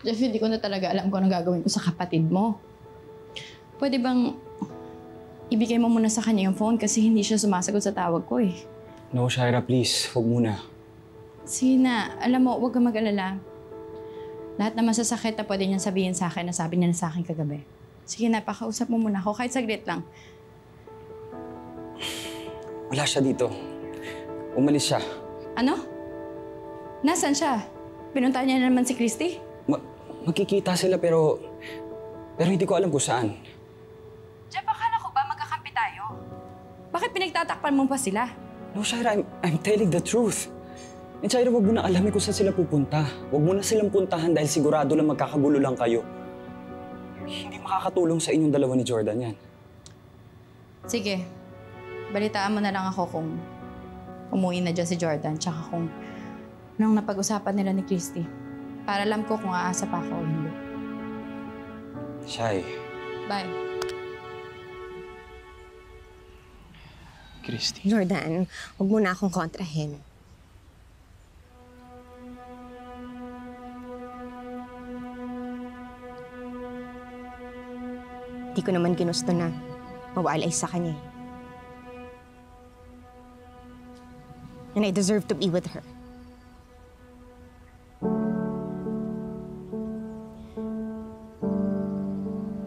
hindi ko na talaga alam kung anong gagawin ko sa kapatid mo. Pwede bang ibigay mo muna sa kanya yung phone kasi hindi siya sumasagot sa tawag ko eh. No, Shaira, please. Huwag muna. Sige na, alam mo, huwag kang mag-alala. Lahat naman sa sakit na pwede niyang sabihin sa akin na sabi niya na sa akin kagabi. Sige na, pakausap mo muna ako kahit saglit lang. Wala siya dito. Umalis siya. Ano? Nasaan siya? Pinuntahan niya na naman si Christy? Magkikita sila pero hindi ko alam kung saan. Jeff, akala ko ba magkakampi tayo? Bakit pinagtatakpan mo pa sila? No, Shaira, I'm telling the truth. And Shaira, wag mo na alamin kung saan sila pupunta. Wag mo na silang puntahan dahil sigurado lang magkakagulo lang kayo. Hindi makakatulong sa inyong dalawa ni Jordan yan. Sige, balitaan mo na lang ako kung umuwi na dyan si Jordan tsaka kung anong napag-usapan nila ni Christy. Para alam ko kung aasa pa ako o hindi. Shay. Bye. Christy? Jordan, huwag mo na akong kontrahin. Di ko naman ginusto na mawalay sa kanya. And I deserve to be with her.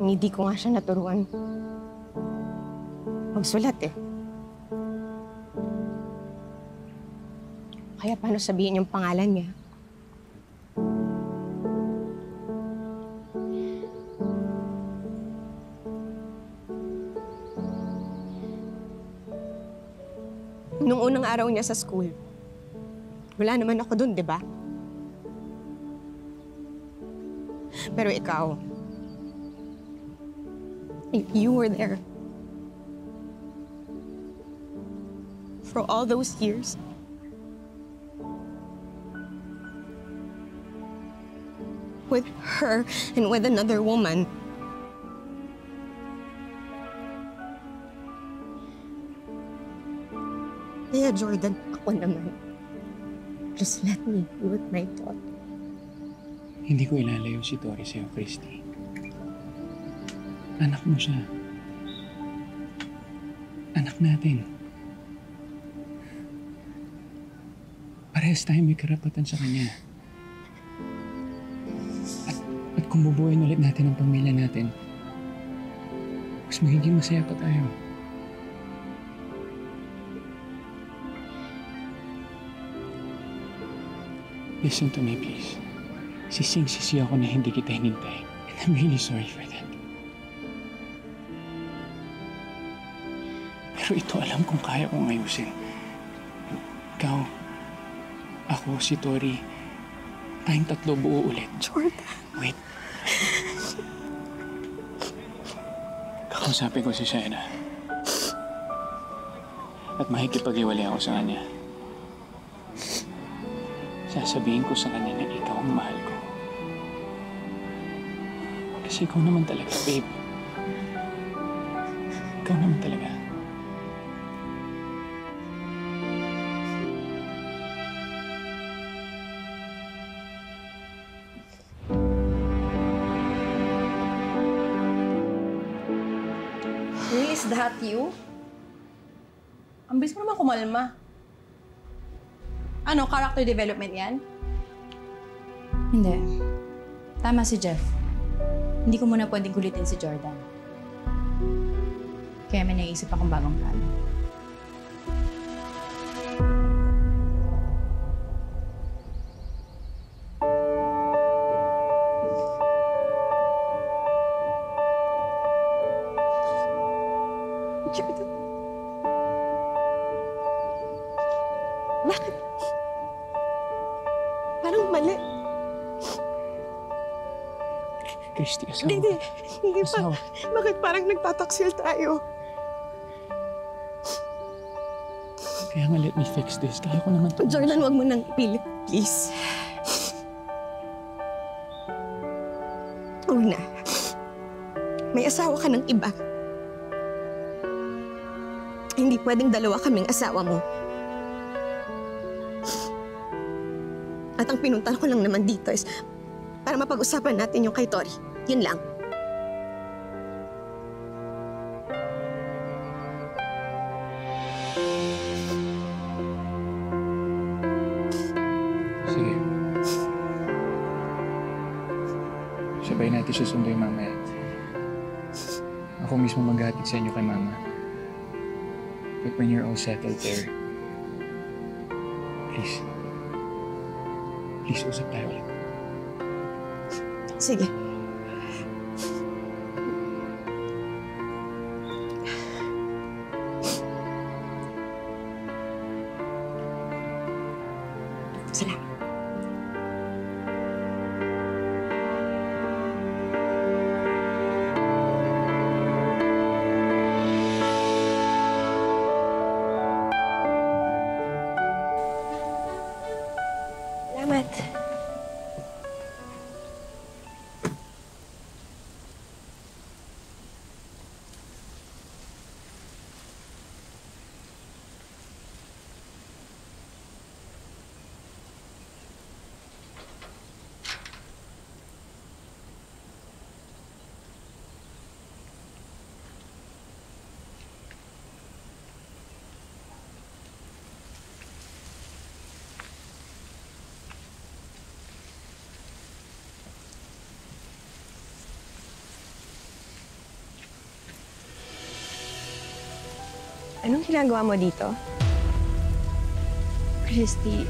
Hindi ko nga siya naturuan magsulat eh. Kaya paano sabihin yung pangalan niya? araw niya sa school. Wala naman ako dun, di ba? Pero ikaw, you were there. For all those years. With her and with another woman. Kaya Jordan, ako naman. Just let me do what my thought. Hindi ko ilalayo si Tori sa'yo, Christy. Anak mo siya. Anak natin. Parehas tayo may karapatan sa kanya. At kung bubuhayin ulit natin ang pamilya natin, mas magiging masaya pa tayo. Listen to me, please. Sising-sisi ako na hindi kita hinintay. And I'm really sorry for that. Pero ito alam kong kaya kong ayusin. Ikaw, ako, si Tori, tayong tatlo buo ulit. Jordan. Wait. Kakausapin ko si Shaira. At makikipag-iwalay ako sa kanya. Sasabihin ko sa kanya na ikaw ang mahal ko. Kasi ikaw naman talaga, babe. Ikaw naman talaga. Really, is that you? Ang bilis mo naman kumalma. Ano, character development yan? Hindi. Tama si Jeff. Hindi ko muna pwedeng kulitin si Jordan. Kaya may naisip akong bagong plano. Jordan. Bakit? Parang mali. Christy, asawa. Hindi pa. Bakit parang nagtataksil tayo? Kaya nga, let me fix this. Kaya ko naman ito. Jordan, wag mo nang ipilit, please. Una, may asawa ka ng iba. Hindi pwedeng dalawa kaming asawa mo. At ang pinuntan ko lang naman dito is para mapag-usapan natin yung kay Tori. Yun lang. Sige. Sabay natin siya sunduin mamaya. Ako mismo maghatid sa inyo kay Mama. But when you're all settled there, please usap tayo ulit. Sige. Salamat. Salamat. Anong ginagawa mo dito? Christy,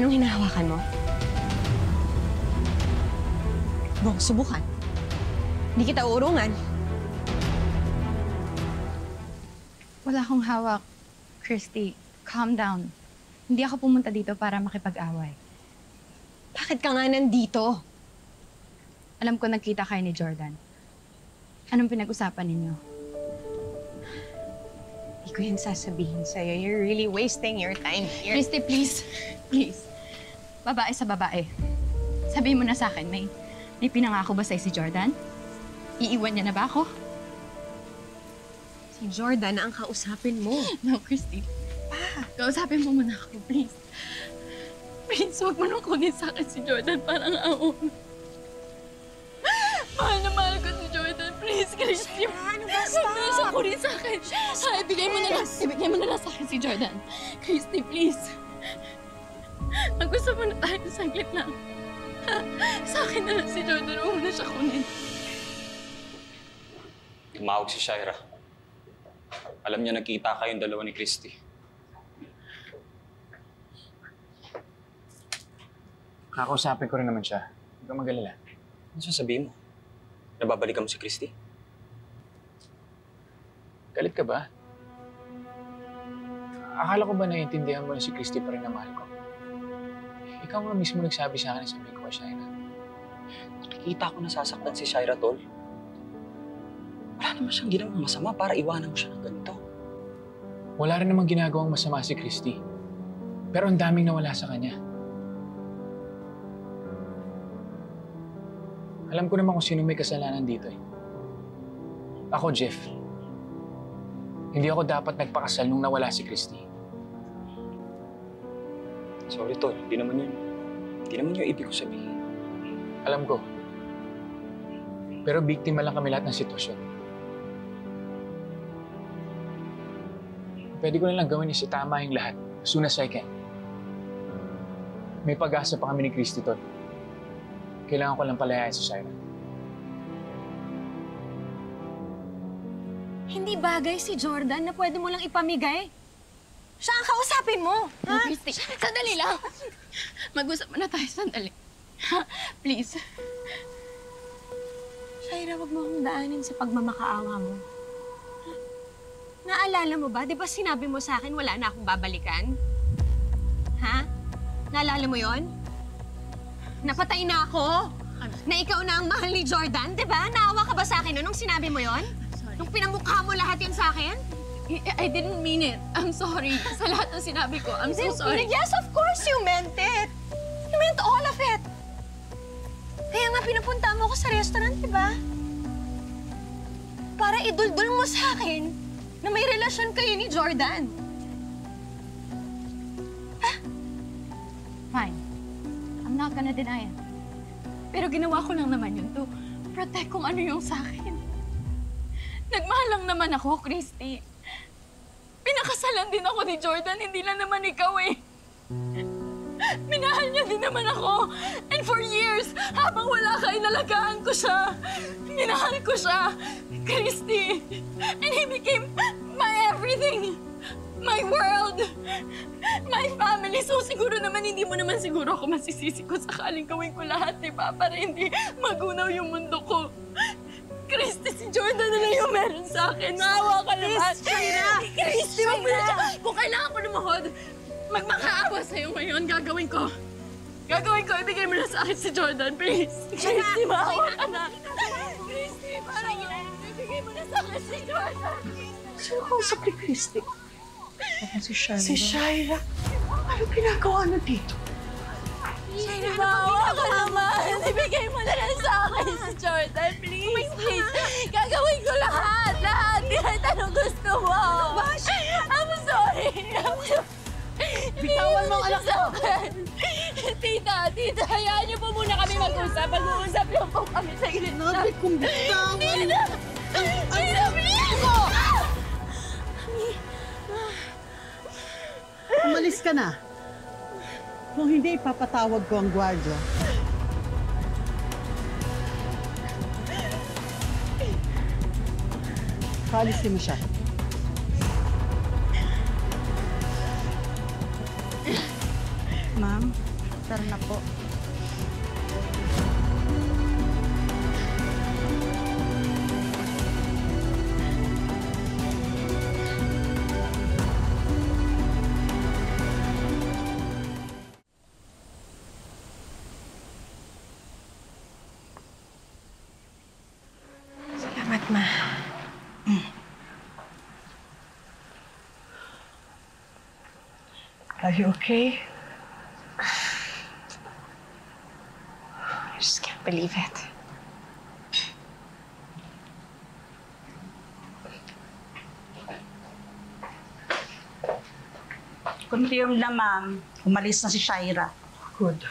anong hinahawakan mo? Subukan. Hindi kita uurungan. Wala akong hawak. Christy, calm down. Hindi ako pumunta dito para makipag-away. Bakit ka nga nandito? Alam ko nagkita kayo ni Jordan. Anong pinag-usapan ninyo? Hindi ko yan sasabihin sa'yo. You're really wasting your time here. Christy, please. Please. Babae sa babae. Sabihin mo na sa akin, may pinangako ba sa'yo si Jordan? Iiwan niya na ba ako? Si Jordan ang kausapin mo. No, Christy. Kausapin mo muna ako, please. Please, huwag mo nang kunin sa akin si Jordan parang aon. Mahal na mahal ko si Jordan. Please, Christy. Ano ba? Stop! Huwag mo na siya kunin sa akin. Ibigay mo na lang. Ibigay mo na lang sa akin si Jordan. Christy, please. Mag-usap mo na tayo saglit lang. Sa akin na lang si Jordan. Huwag mo na siya kunin. Tumawag si Shaira. Alam niya nagkita kayong dalawa ni Christy. Kakausapin ko rin naman siya. Huwag kang mag-alala. Ano sasabihin mo? Nababalikan mo si Christy? Galit ka ba? Akala ko ba naiintindihan mo na si Christy pa rin na mahal ko? Ikaw nga mismo nagsabi sa akin na sabihin ko, Shaira. Nakikita ko nasasaktan si Shaira, Tol. Wala naman siyang ginawang masama para iwanan mo siya ng ganito. Wala rin namang ginagawang masama si Christy. Pero ang daming nawala sa kanya. Alam ko naman kung sino may kasalanan dito eh. Ako, Jeff. Hindi ako dapat nagpakasal nung nawala si Christy. Sorry, Tol. Hindi naman yun ibig ko sabihin. Alam ko. Pero biktima lang kami lahat ng sitwasyon. Pwede ko nilang gawin is itama yung lahat as soon as I can. May pag-asa pa kami ni Christy, Tol. Kailangan ko lang palayain si Shaira. Hindi bagay si Jordan na pwede mo lang ipamigay. Siya ang kausapin mo. No, Christy. Sandali lang. Mag-usap na tayo. Sandali. Please. Shaira, wag mo akong daanin sa pagmamakaawa mo. Naalala mo ba? Di ba sinabi mo sa akin wala na akong babalikan? Ha? Naalala mo yon? Napatay na ako? Na ikaw na ang mahal ni Jordan? Di ba? Naawa ka ba sa akin nung sinabi mo yon? Nung pinamukha mo lahat yun sa akin? I didn't mean it. I'm sorry. Sa lahat ng sinabi ko, I'm so sorry. Yes, of course you meant it. You meant all of it. Kaya nga pinupunta mo ko sa restaurant, di ba? Para iduldul mo sa akin na may relasyon kayo ni Jordan. Fine. I'm not gonna deny it. Pero ginawa ko lang naman yun to protect kung ano yung sa akin. Nagmahal lang naman ako, Christy. Pinakasalan din ako ni Jordan, hindi lang naman ikaw eh. Minahal niya din naman ako. And for years, habang wala ka, inalagaan ko siya. Minahal ko siya, Christy. And he became my everything. My world. My family. So siguro naman, hindi mo naman siguro ako masisisi kung sakaling gawin ko lahat, di ba? Para hindi magunaw yung mundo ko. Christy, si Jordan na lang yung meron sa akin. Maawa ka naman. Christy, wag mo na siya. Kung kailangan ko lumahod, magmakaawa sa'yo ngayon, gagawin ko. Gagawin ko, ibigay mo na sa akin si Jordan, please. Christy, maawa ka na. Christy, parang ibigay mo na sa akin si Jordan. Sino kausap ni Christy? Si Shaira. Si Shaira? Ano ginagawa na dito? Shaira, maawa ka naman. Ibigay mo na lang sa akin si Jordan, please. Please. Gagawin ko lahat. Lahat. Kahit anong gusto mo. I'm sorry. Bitawan mo ang anak ko. Tita, hayaan niyo po muna kami mag-usap. Mag-uusap lang po kami sa gilid. Nabi kong bitawan. Tita! Tita, please! Umalis ka na. Kung hindi, ipapatawag ko ang gwardiya. Paalisin mo siya. Ma'am, tara na po. Ma. Are you okay? I just can't believe it. Confirmed na, ma'am. Umalis na si Shaira. Good.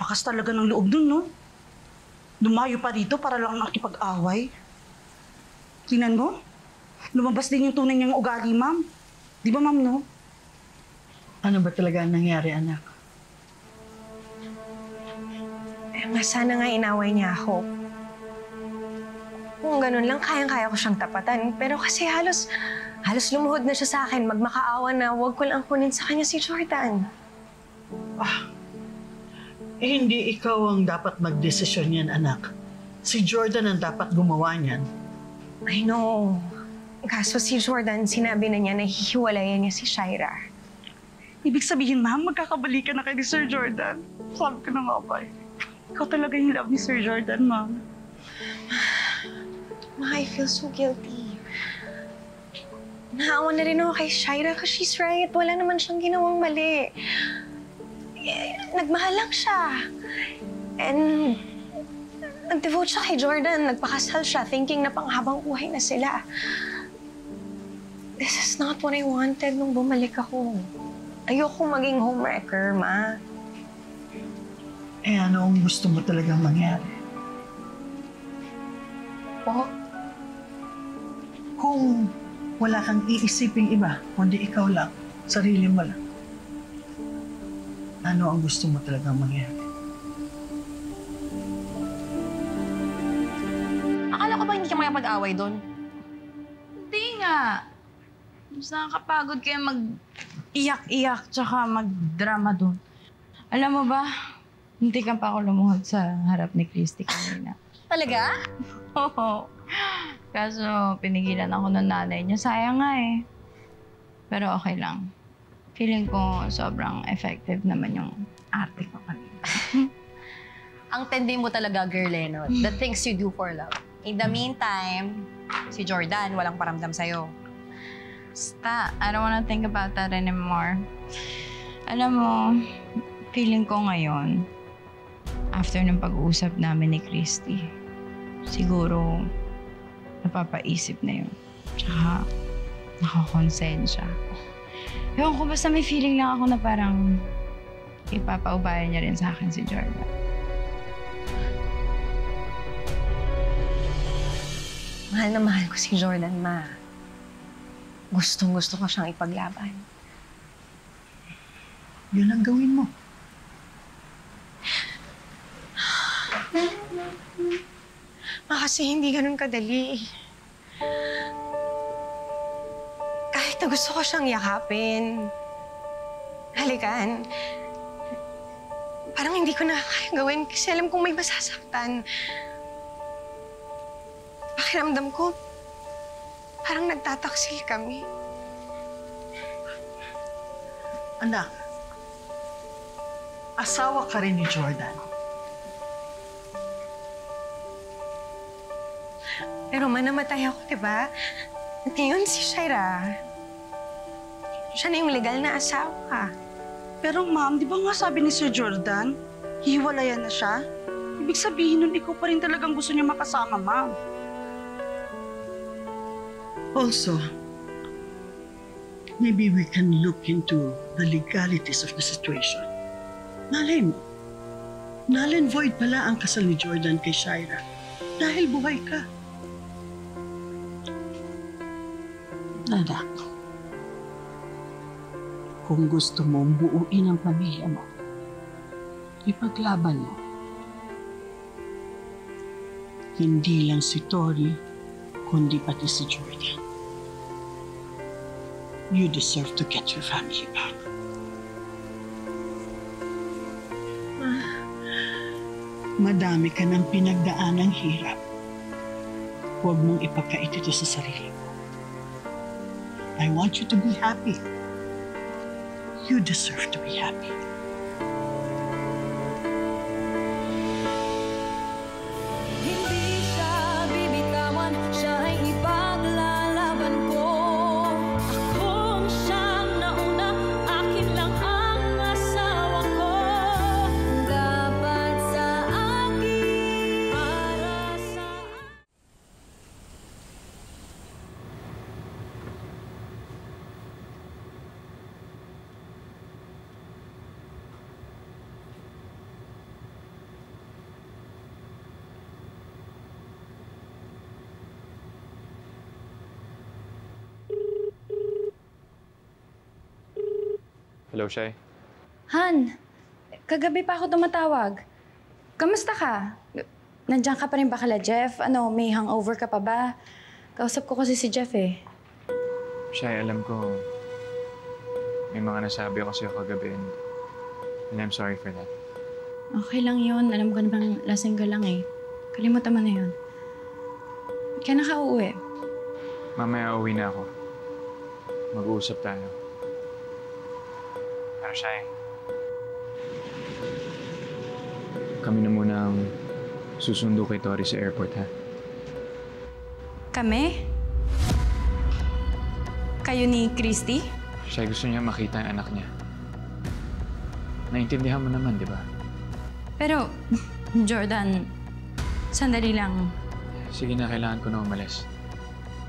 Lakas talaga ng loob dun, no? Lumayo pa rito para lang nakipag-away. Tingnan mo. Lumabas din yung tunay niyang ugali, ma'am. Di ba, ma'am, no? Ano ba talaga ang nangyari, anak? Ma, sana nga inaway niya ako. Kung ganun lang, kayang-kaya ko siyang tapatan. Pero kasi halos lumuhod na siya sa akin. Magmakaawa na huwag ko lang kunin sa kanya si Jordan. Hindi ikaw ang dapat magdesisyon yan, anak. Si Jordan ang dapat gumawa niyan. I know. Kaso si Jordan, sinabi na niya na hihiwalayan niya si Shaira. Ibig sabihin, ma'am, magkakabalikan na kayo ni Sir Jordan. Sabi ko na nga ba eh. Ikaw talaga yung love ni Sir Jordan, ma'am. Ma, I feel so guilty. Naawa na rin ako kay Shaira kasi she's right. Wala naman siyang ginawang mali. Nagmahal lang siya. And nag-devote siya kay Jordan. Nagpakasal siya thinking na panghabang buhay na sila. This is not what I wanted nung bumalik ako. Ayoko maging homewrecker, Ma. Ano ang gusto mo talagang mangyari? Kung wala kang iisiping iba, kundi ikaw lang, sarili mo lang, ano ang gusto mo talagang mangyari? Akala ko ba hindi ka makapag-away doon? Hindi nga. Mas nakakapagod kayo mag-iyak-iyak tsaka mag-drama doon. Alam mo ba, hindi ka pa ako lumuhod sa harap ni Christy kanina. Talaga? Oo. Kaso pinigilan ako ng nanay niya. Sayang nga eh. Pero okay lang. Feeling ko sobrang effective naman yung arte ko kanina. Ang tindi mo talaga, girl, eh, no? The things you do for love. In the meantime, si Jordan, walang paramdam sa'yo. Basta, I don't wanna think about that anymore. Alam mo, feeling ko ngayon, after ng pag-uusap namin ni Christy, siguro napapaisip na yun. Tsaka, nakakonsensya. Ewan ko, basta may feeling lang ako na parang ipapaubayan niya rin sa akin si Jordan. Mahal na mahal ko si Jordan, Ma. Gustong-gusto ko siyang ipaglaban. Yun ang gawin mo. Ma, kasi hindi ganun kadali. Kahit na gusto ko siyang yakapin, halikan, parang hindi ko na kaya gawin kasi alam kong may masasaktan. Pakiramdam ko, parang nagtataksil kami. Anak, asawa ka rin ni Jordan. Pero namatay ako, di ba? At ngayon si Shaira, siya na yung legal na asawa. Pero ma'am, di ba nga sabi ni Sir Jordan, hiwalayan na siya? Ibig sabihin nun, ikaw pa rin talagang gusto niya makasama, ma'am. Also, maybe we can look into the legalities of the situation. Malay mo, null and void pala ang kasal ni Jordan kay Shaira dahil buhay ka. Anak, kung gusto mong buuin ang pamilya mo, ipaglaban mo. Hindi lang si Tori, kundi pati si Jordan. You deserve to get your family back. Madami ka ng pinagdaanang hirap. Huwag mong ipagkait ito sa sarili mo. I want you to be happy. You deserve to be happy. Hindi siya bibitawan. Hello, Shai. Han, kagabi pa ako tumatawag. Kamusta ka? Nandiyan ka pa rin ba kala Jeff? Ano, may hangover ka pa ba? Kausap ko kasi si Jeff eh. Shai, alam ko may mga nasabi ako sa'yo kagabi and I'm sorry for that. Okay lang yun. Alam ko naman lasing ka lang eh. Kalimutan mo na yun. Kaya na ka uuwi? Mamaya uwi na ako. Mag-uusap tayo. Pero Shai, kami na muna ang susundo kay Tori sa airport, ha? Kami? Kayo ni Christy? Shai, gusto niya makita ang anak niya. Naintindihan mo naman, di ba? Pero, Jordan, sandali lang. Sige na, kailangan ko na umalis.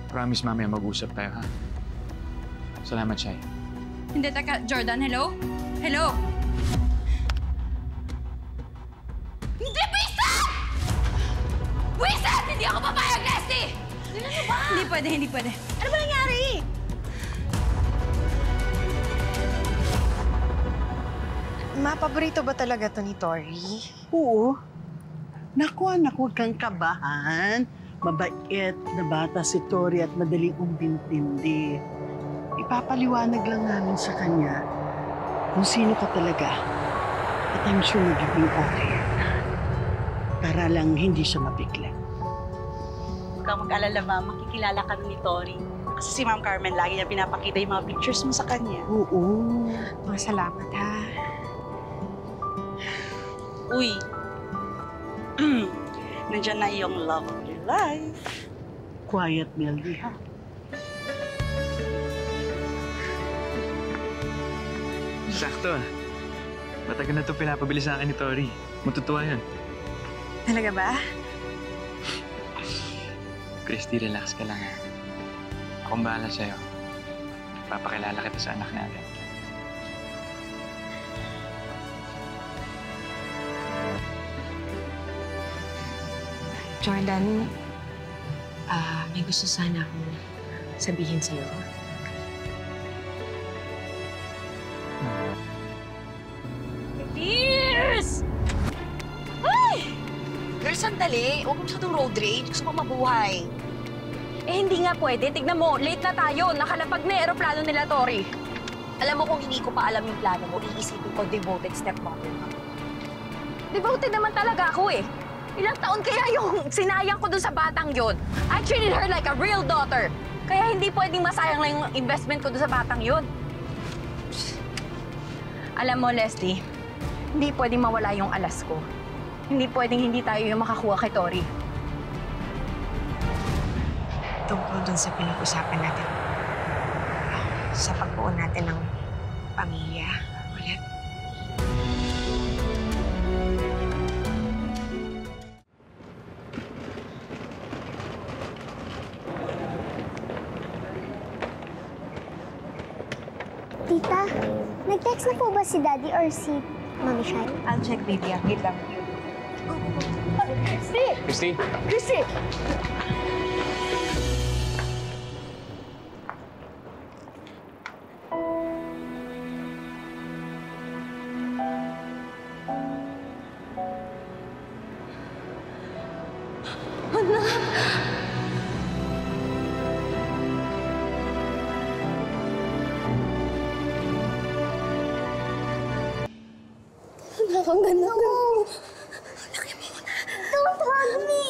Promise, mamaya mag-usap tayo, ha? Salamat, Shai. Hindi, teka. Jordan, hello? Hello? Hindi, Winston! Winston! Hindi ako papayag, Leslie! Ano ba? Hindi pwede, hindi pwede. Ano ba nangyari? Ma, paborito ba talaga to ni Tori? Oo. Naku, anak, huwag kang kabahan. Mabait na bata si Tori at madaling umbintindi. Ipapaliwanag lang namin sa kanya kung sino ka talaga. At I'm sure magiging okay. Para lang hindi siya mabigla. Huwag kang mag-alala, Ma. Makikilala ka ni Tori. Kasi si Ma'am Carmen lagi niya pinapakita yung mga pictures mo sa kanya. Oo. Salamat, ha? Uy. Nandiyan na yung love of your life. Quiet, Meldy, ha? Sakto, ah. Matagal na ito pinapabili sa akin ni Tori. Matutuwa yan. Talaga ba? Christy, relax ka lang, ha? Akong bahala sa'yo. Papakilala kita sa anak natin. Jordan, may gusto sana akong sabihin sa'yo. Tears! Ay! Girl, sandali. Huwag mo masyadong road rage. Gusto ko mabuhay. Eh, hindi nga pwede. Tignan mo, late na tayo. Nakalapag na aeroplano nila, Tori. Alam mo, kung hindi ko pa alam yung plano mo, iisipin ko devoted stepmother ka. Devoted naman talaga ako eh. Ilang taon kaya yung sinayang ko dun sa batang yon? I treated her like a real daughter. Kaya hindi pwedeng masayang lang yung investment ko dun sa batang yon. Alam mo, Leslie, hindi pwedeng mawala yung alas ko. Hindi pwedeng hindi tayo yung makakuha kay Tori. Tungkol dun sa pinag-usapan natin. Sa pagbuo natin ng pamilya ulit. Tita, nag-text na po ba si Daddy or si Mami Shai? I'll check, baby. Wait lang. Christy! Christy? Christy! Ang ganda ko. Laki mo na. Don't hug me.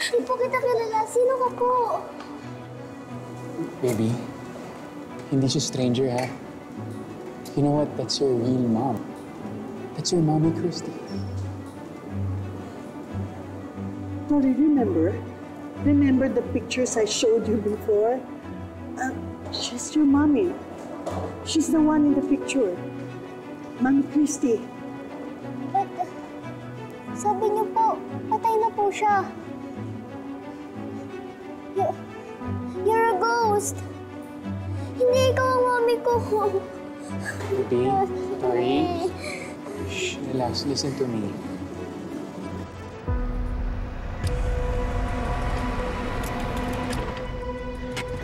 Hindi po kita kilala. Sino ka po? Baby, hindi siya stranger, ha? You know what? That's your real mom. That's your mommy, Christy. Tori, remember? Remember the pictures I showed you before? She's your mommy. She's the one in the picture. Mami Christy. But, sabi niyo po, patay na po siya. You're a ghost. Hindi ikaw ang mami ko. Baby, Tori. Shh, relax. Listen to me.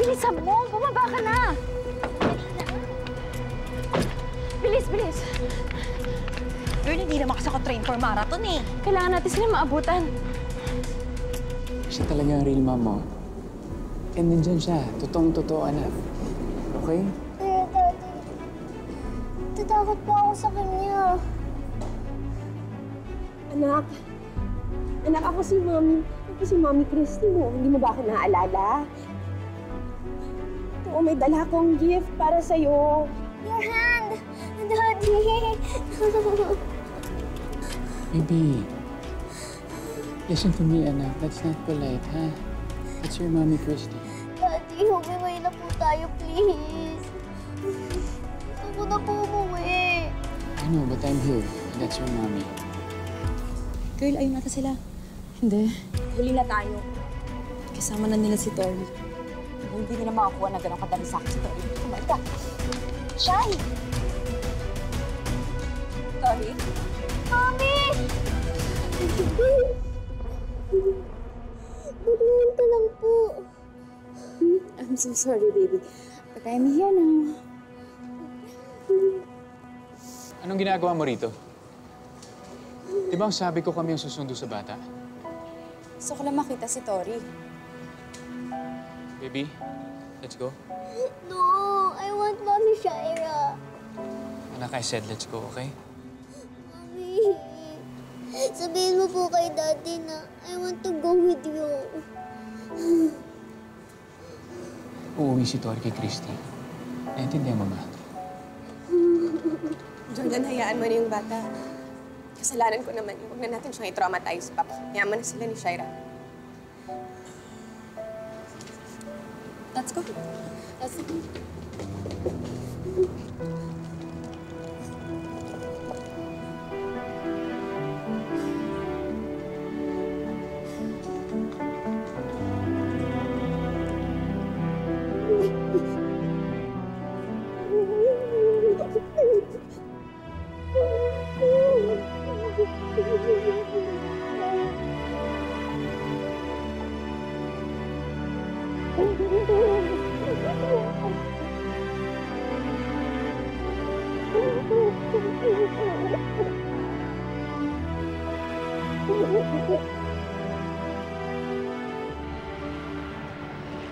Bilisan mo! Bumaba ka na! Bilis, bilis! Girl, hindi naman kasi ako train for marathon eh. Kailangan natin sila maabutan. Siya talaga ang real mom mo. And nandyan siya. Totoong-totoo, anak. Okay? Pero, Daddy, tatakot po ako sa kanya. Anak, ako si Mami. Ako si Mami Christy mo. Hindi mo ba ako naaalala? Oo, may dala akong gift para sa'yo. Your hand! Daddy! Baby, listen to me, anak. That's not polite, ha? That's your mommy, Christy. Daddy, humiway na po tayo, please. Gusto ko na po umuwi. I know, but I'm here. And that's your mommy. Girl, ayun nata sila. Hindi. Huli na tayo. Kasama na nila si Tori. Hindi nila makakuha na gano'ng kadali sa akin si Tori. Kumain ka. Shy! Tori? Mami! Buluhan ka lang po. I'm so sorry, baby. But I'm here now. Anong ginagawa mo rito? Di ba ang sabi ko kami ang susundo sa bata? Gusto ko lang makita si Tori. Baby, let's go. No, I want Mommy Shaira. Anak, I said let's go, okay? Mommy, sabihin mo po kay Daddy na I want to go with you. Uuwi si Tori kay Christy. Naintindihan mo ba? Jordan, hayaan mo na yung bata. Kasalanan ko naman. Huwag na natin siyang i-traumatize pa. Yaman na sila ni Shaira. Let's go. Let's go.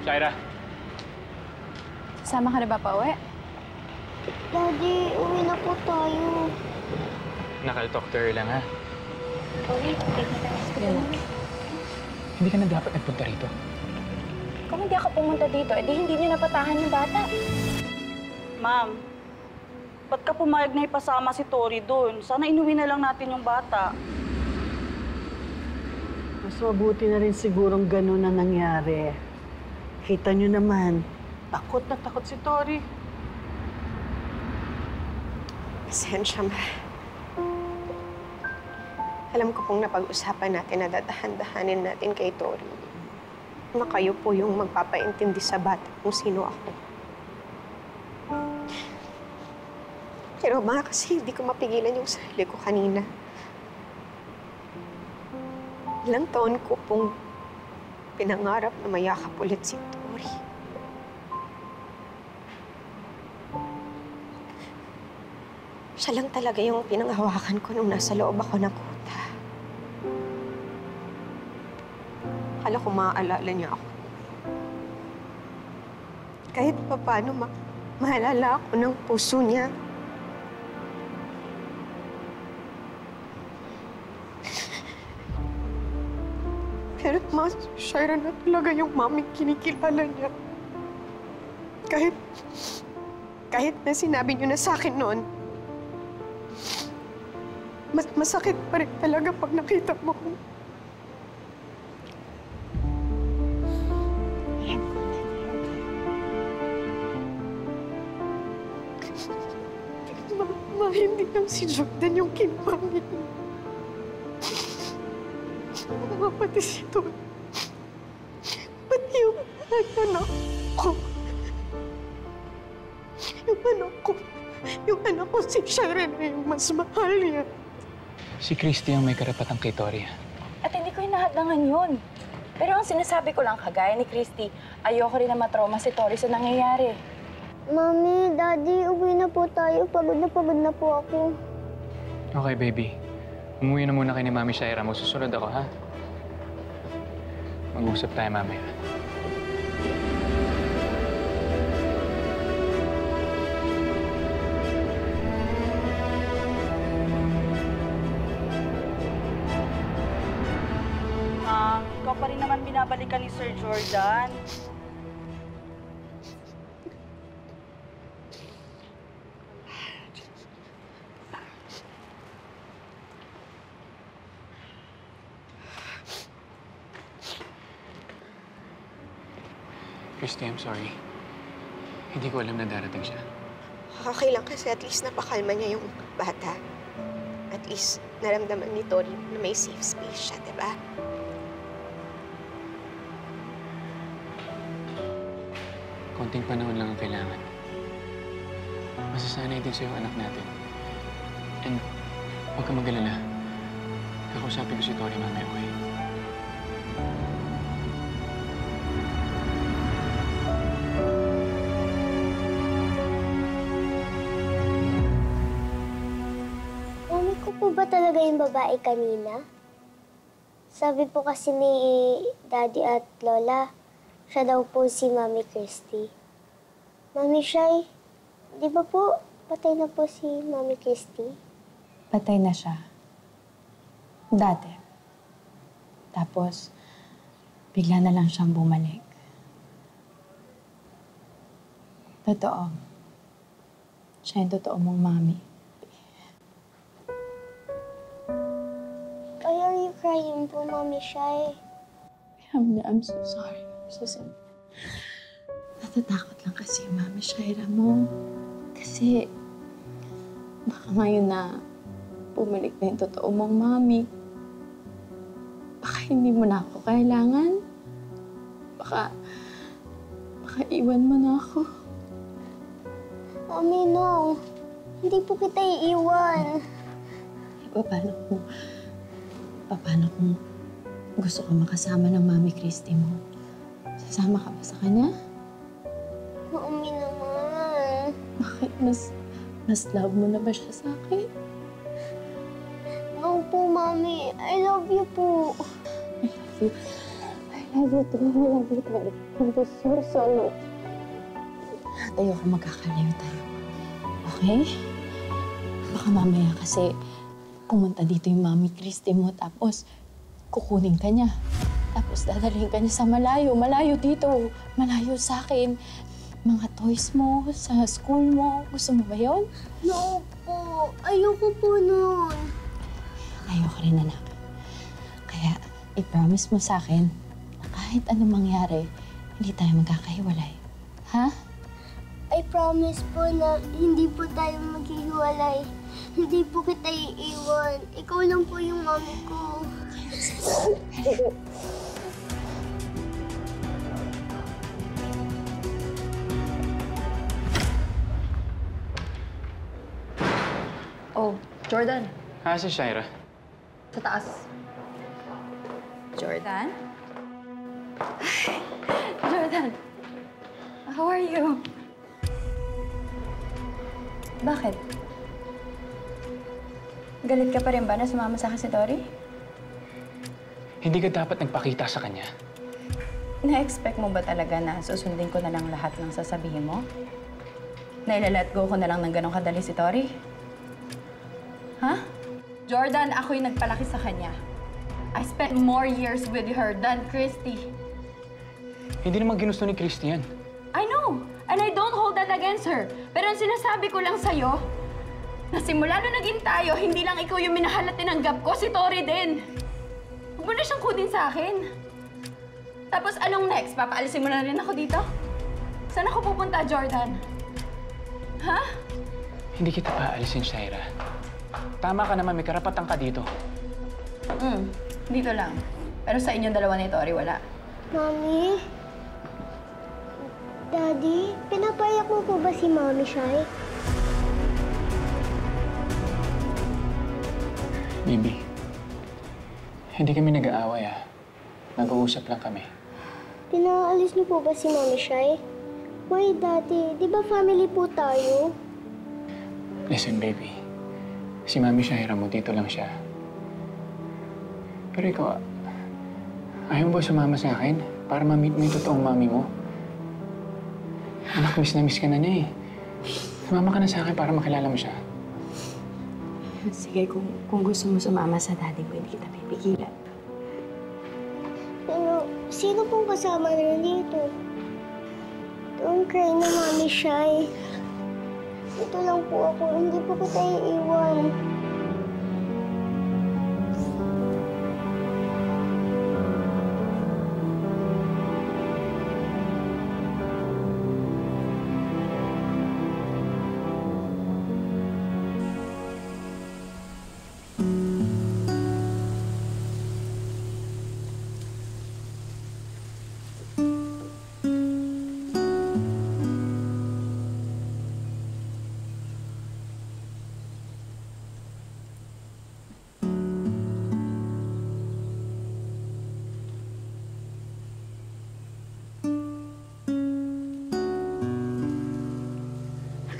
Shaira. Sasama ka na ba pa uwi? Daddy, uwi na po tayo. Nakal-talk to her lang, ha? Sorry, Hindi ka na dapat nagpunta rito. Kung hindi ako pumunta dito, edi hindi niyo napatahan yung bata. Ma'am, ba't ka pumayag na ipasama si Tori doon? Sana inuwi na lang natin yung bata. Mas mabuti na rin sigurong ganun na nangyari. Kita nyo naman, takot na takot si Tori. Pasensya, Ma. Alam ko pong napag-usapan natin na dadahan-dahanin natin kay Tori. Na kayo po yung magpapaintindi sa bata kung sino ako. Pero Ma, kasi hindi ko mapigilan yung sarili ko kanina. Ilang taon ko pong pinangarap na mayakap ulit si Tori. Siya lang talaga yung pinanghawakan ko nung nasa loob ako ng kuta. Akala ko maaalala niya ako. Kahit pa paano maalala ako ng puso niya. Pero mas Shaira na talaga yung maming kinikilala niya. Kahit na sinabi niyo na sa akin noon, mas masakit pa rin talaga pag nakita mo ko. Hindi lang si Jordan yung kinpangin. Pati si Tori. Pati yung anak ko. Yung anak ko si Shaira na yung mas mahal niya. Si Christy ang may karapatang kay Tori. At hindi ko hinahadangan yun. Pero ang sinasabi ko lang, kagaya ni Christy, ayoko rin na matrauma si Tori sa nangyayari. Mami, Daddy, uwi na po tayo. Pagod na po ako. Okay, baby. Umuwi na muna kayo ni Mami Shaira. Magsusunod ako, ha? Mag-usap tayo mamaya. Ikaw pa rin naman binabalikan ni Sir Jordan. Christy, I'm sorry. Hindi ko alam na darating siya. Okay lang kasi at least napakalma niya yung bata. At least naramdaman ni Tori na may safe space siya, di ba? Konting panahon lang ang kailangan. Masasanay din sa'yo ang anak natin. And huwag ka mag-alala. Kakausapin ko si Tori mamaya, okay? Mami ko po ba talaga yung babae kanina? Sabi po kasi ni Daddy at Lola, siya daw po si Mami Christy. Mami Shai, di ba po patay na po si Mami Christy? Patay na siya. Dati. Tapos, bigla na lang siyang bumalik. Totoo. Siya yung totoo mong mami. Why are you crying po, Mami Shai? I'm so sorry. I'm so sorry. Natatakot lang kasi yung Mami Shaira mo. Kasi baka ngayon na bumalik na yung totoo mong mami, baka hindi mo na ako kailangan. Baka iwan mo na ako. Mami, no. Hindi po kita iiwan. Paano kung gusto ka makasama ng Mami Christy mo? Sasama ka ba sa kanya? Mami naman. Bakit? Mas love mo na ba siya sa akin? No po, Mami. I love you po. I love you too. I love you too. Thank you so much. Tayo ka magkakalayo tayo. Okay? Baka mamaya kasi pumunta dito yung Mami Christy mo tapos kukunin ka niya. Tapos dadalhin ka niya sa malayo. Malayo dito. Malayo sa akin. Mga toys mo, sa school mo. Gusto mo ba yun? No po. Ayoko po nun. Ayoko rin, anak. Kaya i-promise mo sa akin na kahit anong mangyari, hindi tayo magkakahiwalay. Ha? I promise po na hindi po tayo maghihiwalay. Hindi po kita iiwan. Ikaw lang po yung mami ko. Oh, Jordan. Si Shaira. Sa taas. Jordan? Jordan, how are you? Bakit? Galit ka pa rin ba na sumama sa akin si Tori? Hindi ka dapat nagpakita sa kanya. Na-expect mo ba talaga na susundin ko na lang lahat ng sasabihin mo? Na ilalet go ko na lang ng ganong kadali si Tori? Ha? Jordan, ako yung nagpalaki sa kanya. I spent more years with her than Christy. Hindi naman ginusto ni Christy yan. I know! And I don't hold that against her. Pero ang sinasabi ko lang sa'yo, na simula nung naging tayo, hindi lang ikaw yung minahal at tinanggap ko, si Tori din. Huwag mo na siyang kunin sa akin. Tapos anong next? Papaalisin mo na rin ako dito? Saan ako pupunta, Jordan? Ha? Hindi kita paalisin, Shaira. Tama ka naman, may karapatan ka dito. Dito lang. Pero sa inyong dalawa ni Tori, wala. Mami? Daddy, pinapayak mo po ba si Mami Shai? Bibi, hindi kami nag-aaway, ha? Nag-uusap lang kami. Pinaalis niyo po ba si Mami Shai? Why, Daddy? Di ba family po tayo? Listen, baby. Si Mami Shaira mo, dito lang siya. Pero ikaw, ayaw mo ba sumama sa akin para ma-meet mo yung totoong mami mo? Anak, miss na miss ka na niya eh. Sumama ka na sa akin para makilala mo siya. Sige, kung gusto mo sumama sa daddy mo, hindi kita pipigilan. Pero, sino pong kasama na dito? Don't cry na, Mami Shai. Ito lang po ako. Hindi po kita iiwan.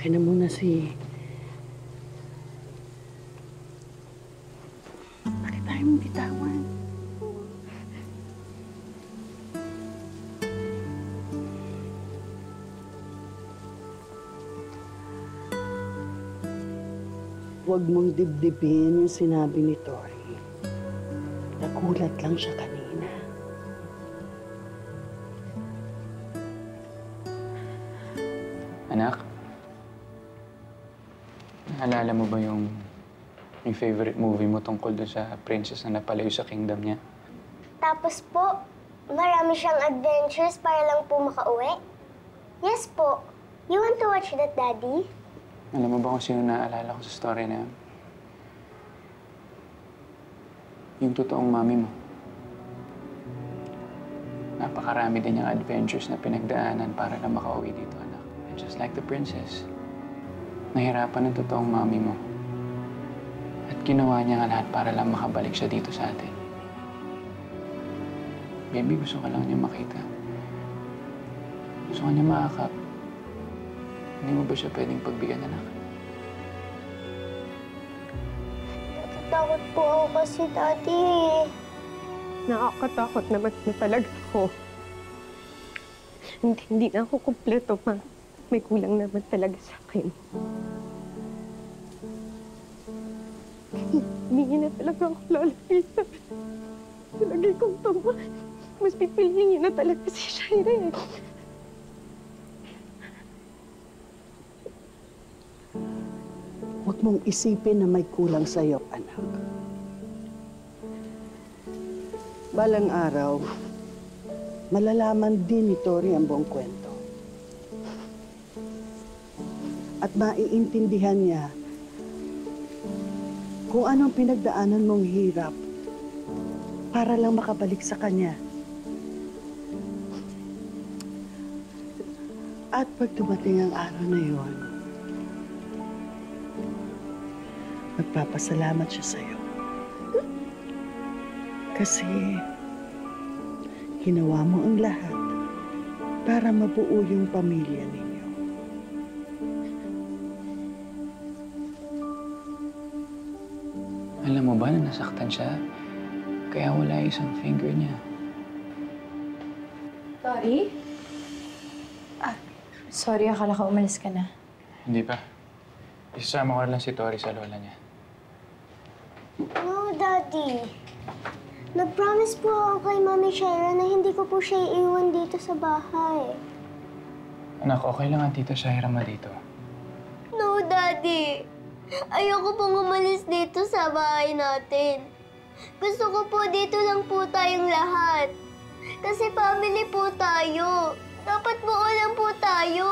Akin na muna si... Bakit tayo mong bitawan? Huwag mong dibdibin yung sinabi ni Tori. Nagulat lang siya kanina. Anak, naalala mo ba yung favorite movie mo tungkol doon sa princess na napalayo sa kingdom niya? Tapos po, marami siyang adventures para lang po makauwi. Yes po. You want to watch that, Daddy? Alam mo ba kung sino naaalala ko sa story na yun? Yung totoong mami mo. Napakarami din niyang adventures na pinagdaanan para lang makauwi dito, anak. And just like the princess, nahirapan ng totoong mami mo. At ginawa niya nga lahat para lang makabalik siya dito sa atin. Baby, gusto ka lang niya makita. Gusto ka niya maakap. Hindi mo ba siya pwedeng pagbigyan, anak? Natatakot po ako kasi, Daddy. Nakakatakot naman na talaga ako. Hindi na ako kumpleto, ma. May kulang naman talaga sa akin. Humingi na talaga ako, Lola Rita. Talagay kong tama. Mas pipiliin niya na talaga si Shaira eh. Huwag mong isipin na may kulang sa'yo, anak. Balang araw, malalaman din ni Tori ang buong kwento. At maiintindihan niya kung anong pinagdaanan mong hirap para lang makabalik sa kanya. At pag dumating ang araw na yon, magpapasalamat siya sa'yo. Kasi ginawa mo ang lahat para mabuo yung pamilya ninyo. Alam mo ba na nasaktan siya? Kaya wala yung isang finger niya. Sorry? Sorry, akala ko umalis ka na. Hindi pa. Isasama ko lang si Tori sa lola niya. No, Daddy. Nag-promise po ako kay Mami Shaira na hindi ko po siya iiwan dito sa bahay. Anak, okay lang ang Tita Shaira ma dito. No, Daddy. Ayoko pong umalis dito sa bahay natin. Gusto ko po dito lang po tayong lahat. Kasi family po tayo. Dapat buo lang po tayo.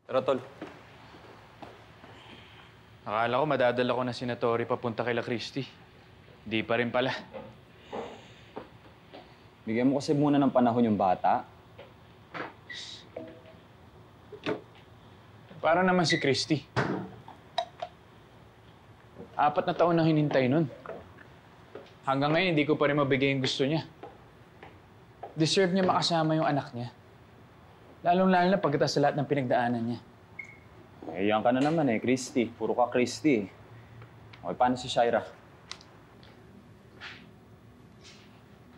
Tara, Tol. Akala ko madadala ko na si Tori papunta kay La Christie. Di pa rin pala. Bigyan mo kasi muna ng panahon yung bata. Para naman si Christy. 4 na taon nang hinintay nun. Hanggang ngayon, hindi ko pa rin mabigay yung gusto niya. Deserve niya makasama yung anak niya. Lalong-lalo na pagkatapos sa lahat ng pinagdaanan niya. Eh, yan ka na naman eh, Christy. Puro ka Christy. Okay, paano si Shaira?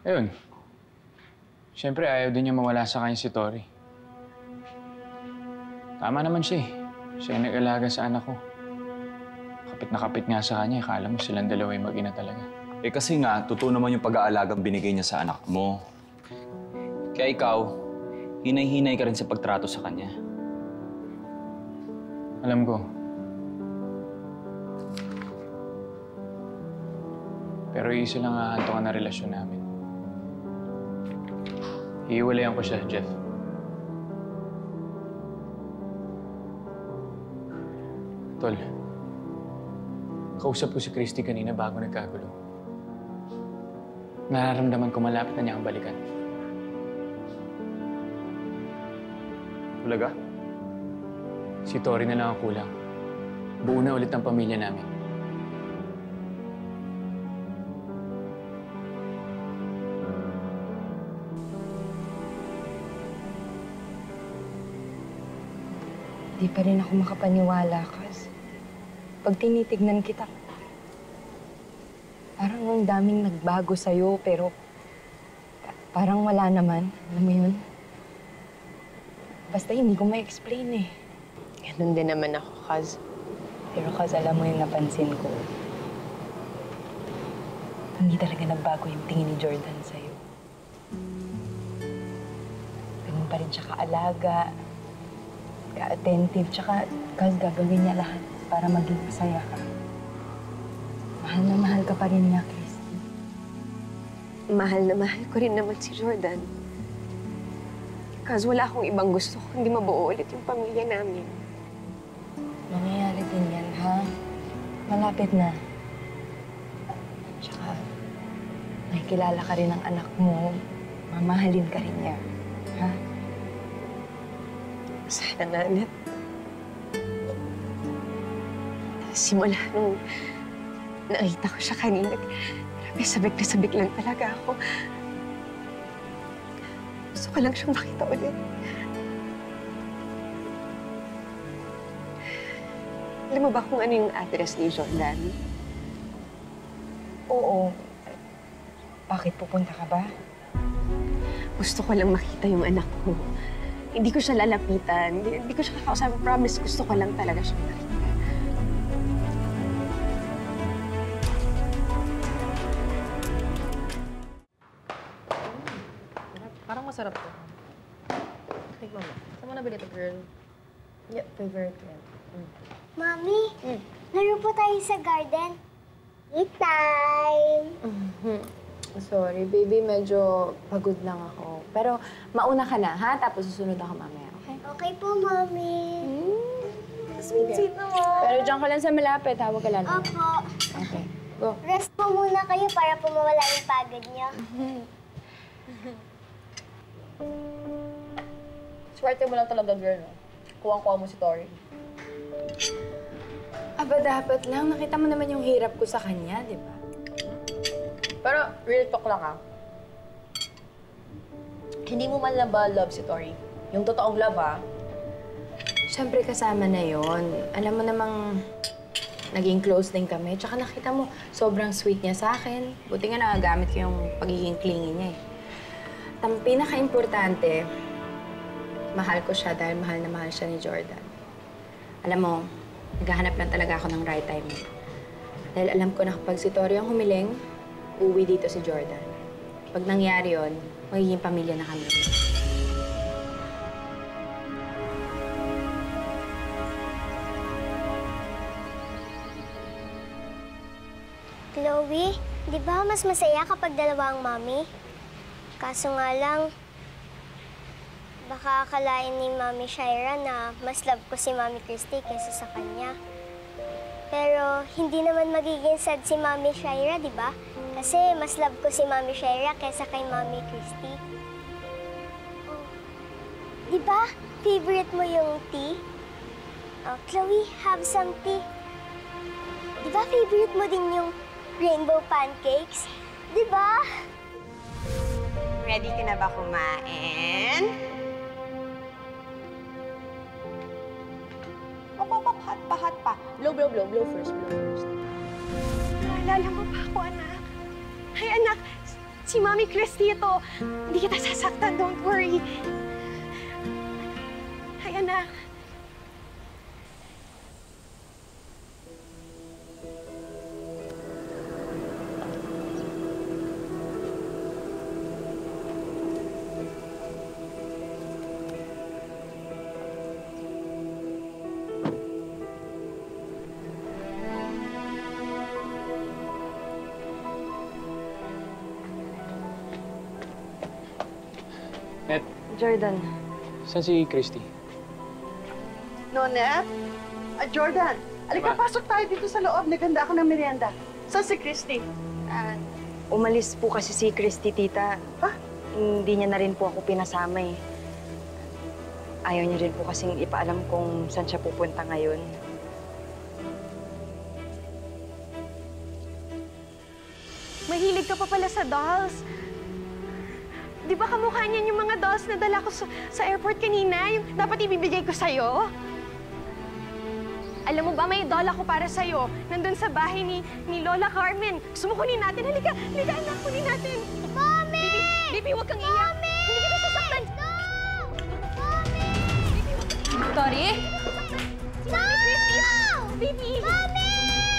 Ayun. Siyempre, ayaw din niya mawala sa kanya si Tori. Tama naman siya eh. Siya yung nag-alaga sa anak ko. Kapit na kapit nga sa kanya. Akala mo silang dalawa yung mag-ina talaga. Eh kasi nga, totoo naman yung pag-aalagang binigay niya sa anak mo. Kaya ikaw, hinay-hinay ka rin sa pagtrato sa kanya. Alam ko. Pero isa lang hahantungan na relasyon namin. Hiwalayan ko siya, Jeff. Tol, kausap ko si Christy kanina bago nagkagulo. Nararamdaman ko malapit na niya ang balikan. Talaga? Si Tori na lang ang kulang. Buo na ulit ang pamilya namin. Di pa rin ako makapaniwala kasi pag tinitignan kita, parang ang daming nagbago sa'yo pero parang wala naman. Alam mo yun? Basta hindi ko ma-explain eh. Ganun din naman ako, Kaz. Pero Kaz, alam mo yung napansin ko. Hindi talaga nagbago yung tingin ni Jordan sa'yo. Ganun pa rin siya kaalaga, ka-attentive, tsaka Kaz, gagawin niya lahat para maging masaya ka. Mahal na mahal ka pa rin niya, Christy. Mahal na mahal ko rin naman si Jordan. Kaz, wala akong ibang gusto kundi mabuo ulit yung pamilya namin. Mangyayari din yan, ha? Malapit na. Tsaka, nakikilala ka rin ng anak mo. Mamahalin ka rin niya, ha? Sana nga, Annette. Simula nung nakita ko siya kanina, grabe, sabik na sabik lang talaga ako. Gusto ko lang siyang makita ulit. Alam mo ba kung ano yung address ni Jordan? Oo. Bakit pupunta ka ba? Gusto ko lang makita yung anak ko. Hindi ko siya lalapitan. Hindi ko siya kakausapin. Promise, gusto ko lang talaga siyang makita. Parang masarap to. Tignan mo. Saan mo nabili ito, girl? Yeah, favorite ko yan. Mami, laro po tayo sa garden. Eat time! Sorry, baby. Medyo pagod lang ako. Pero mauna ka na, ha? Tapos susunod ako mamaya, okay? Okay po, Mami. Sweet-sweet naman. Pero diyan ka lang sa malapit, ha? Huwag ka lang. Opo. Okay, go. Rest po muna kayo para po mawala yung pagod niyo. Swerte mo lang talaga, girl, no? Kuwang-kuha mo si Tori. Aba, dapat lang. Nakita mo naman yung hirap ko sa kanya, di ba? Pero, real talk lang, ha? Hindi mo man lang ba love si Tori? Yung totoong love, ha? Siyempre, kasama na yon. Alam mo namang naging close din kami. Tsaka nakita mo, sobrang sweet niya sa akin. Buti nga nagagamit ko yung pagiging clingy niya, eh. Ang pinaka-importante, mahal ko siya dahil mahal na mahal siya ni Jordan. Alam mo, naghahanap lang talaga ako ng right time. Dahil alam ko na kapag si Tori ang humiling, uuwi dito si Jordan. Pag nangyari yon, magiging pamilya na kami. Chloe, di ba mas masaya kapag dalawa ang mami? Kaso nga lang, baka akalain ni Mami Shaira na mas love ko si Mami Christy kaysa sa kanya. Pero hindi naman magiging sad si Mami Shaira, di ba? Kasi mas love ko si Mami Shaira kaysa kay Mami Christy. Oh, di ba? Favorite mo yung tea? Oh, Chloe, have some tea. Di ba favorite mo din yung rainbow pancakes? Di ba? Ready ka na ba kumain? Hot pa. Blow first. Naalala mo pa ako, anak? Ay, anak, si Mami Christy ito. Hindi kita sasaktan, don't worry. Ay, anak. Net, Jordan. saan si Christy? Nonet? Jordan, alika, pasok tayo dito sa loob. Naganda ako ng merienda. Saan si Christy? Umalis po kasi si Christy, tita. Hindi niya na rin po ako pinasama eh. Ayaw niya rin po kasing ipaalam kung saan siya pupunta ngayon. Mahilig ka pa pala sa dolls. Di ba kamukha niyan yung mga dolls na dala ko sa airport kanina? Yung dapat ibibigay ko sa'yo? Alam mo ba, may doll ako para sa'yo. Nandun sa bahay ni Lola Carmen. Gusto mo kunin natin? Halika, anak, kunin natin. Mami! Baby, huwag kang iyak. Hindi kita sasaktan. No! Tori? No! Baby! Mami!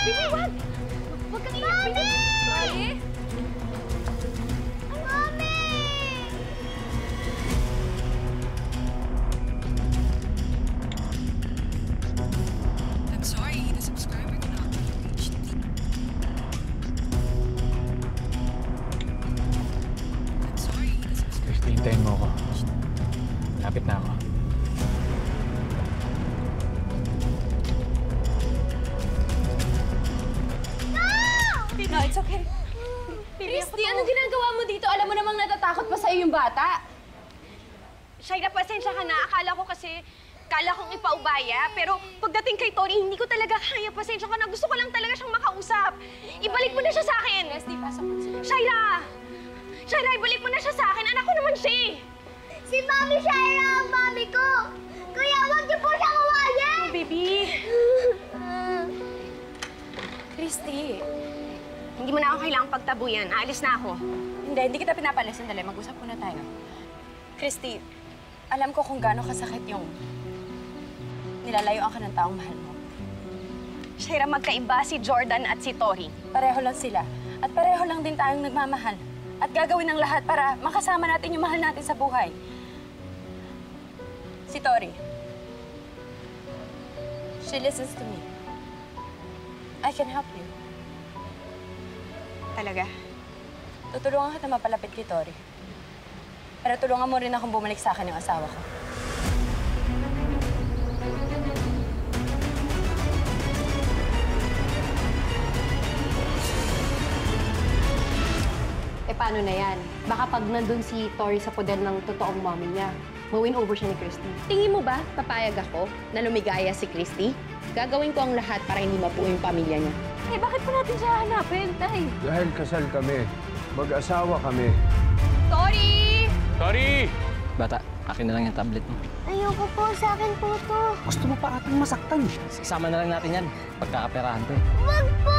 Baby, wag! Huwag kang iyak, baby. Tori? I'm sorry, the subscriber cannot be reached. I'm sorry, the subscriber. Christy, hintayin mo ako. Lapit na ako. No, it's okay. Christy, ano ginagawa mo dito? Alam mo namang natatakot pa sa'yo yung bata. Shaira, pasensya ka na. Akala kong ipaubaya. Pero pagdating kay Tori, hindi ko talaga kaya. Pasensya ka na. Gusto ko lang talaga siyang makausap. Ibalik mo na siya sa akin. Christy, pasok mo siya. Shaira, ibalik mo na siya sa akin. Anak ko naman siya eh. Si Mami Shaira ang mami ko! Kuya, huwag niyo po siyang uwayan! Oh, baby. Christy. Hindi mo na ako kailangang pagtabuyan. Aalis na ako. Hindi kita pinapalis. Sandali, mag-usap muna tayo. Christy, alam ko kung gaano kasakit yung nilalayuan ka ng taong mahal mo. Shaira, magkaiba si Jordan at si Tori. Pareho lang sila. At pareho lang din tayong nagmamahal. At gagawin ng lahat para makasama natin yung mahal natin sa buhay. Si Tori. She listens to me. I can help you. Talaga? Tutulungan kita mapalapit kay Tori. Pero tulungan mo rin akong bumalik sa akin yung asawa ko. Paano na yan? Baka pag nandun si Tori sa poder ng totoong mommy niya, mawin over siya ni Christy. Tingin mo ba papayag ako na lumigaya si Christy? Gagawin ko ang lahat para hindi mapuo yung pamilya niya. Eh, bakit po natin siya hanapin, Tay? Dahil kasal kami. Mag-asawa kami. Tori! Tori! Bata, akin na lang yung tablet mo. Ayoko po, sa akin po to. Gusto mo pa atang masaktan. Isama na lang natin yan. Pagkakaperahan to eh. Wag po!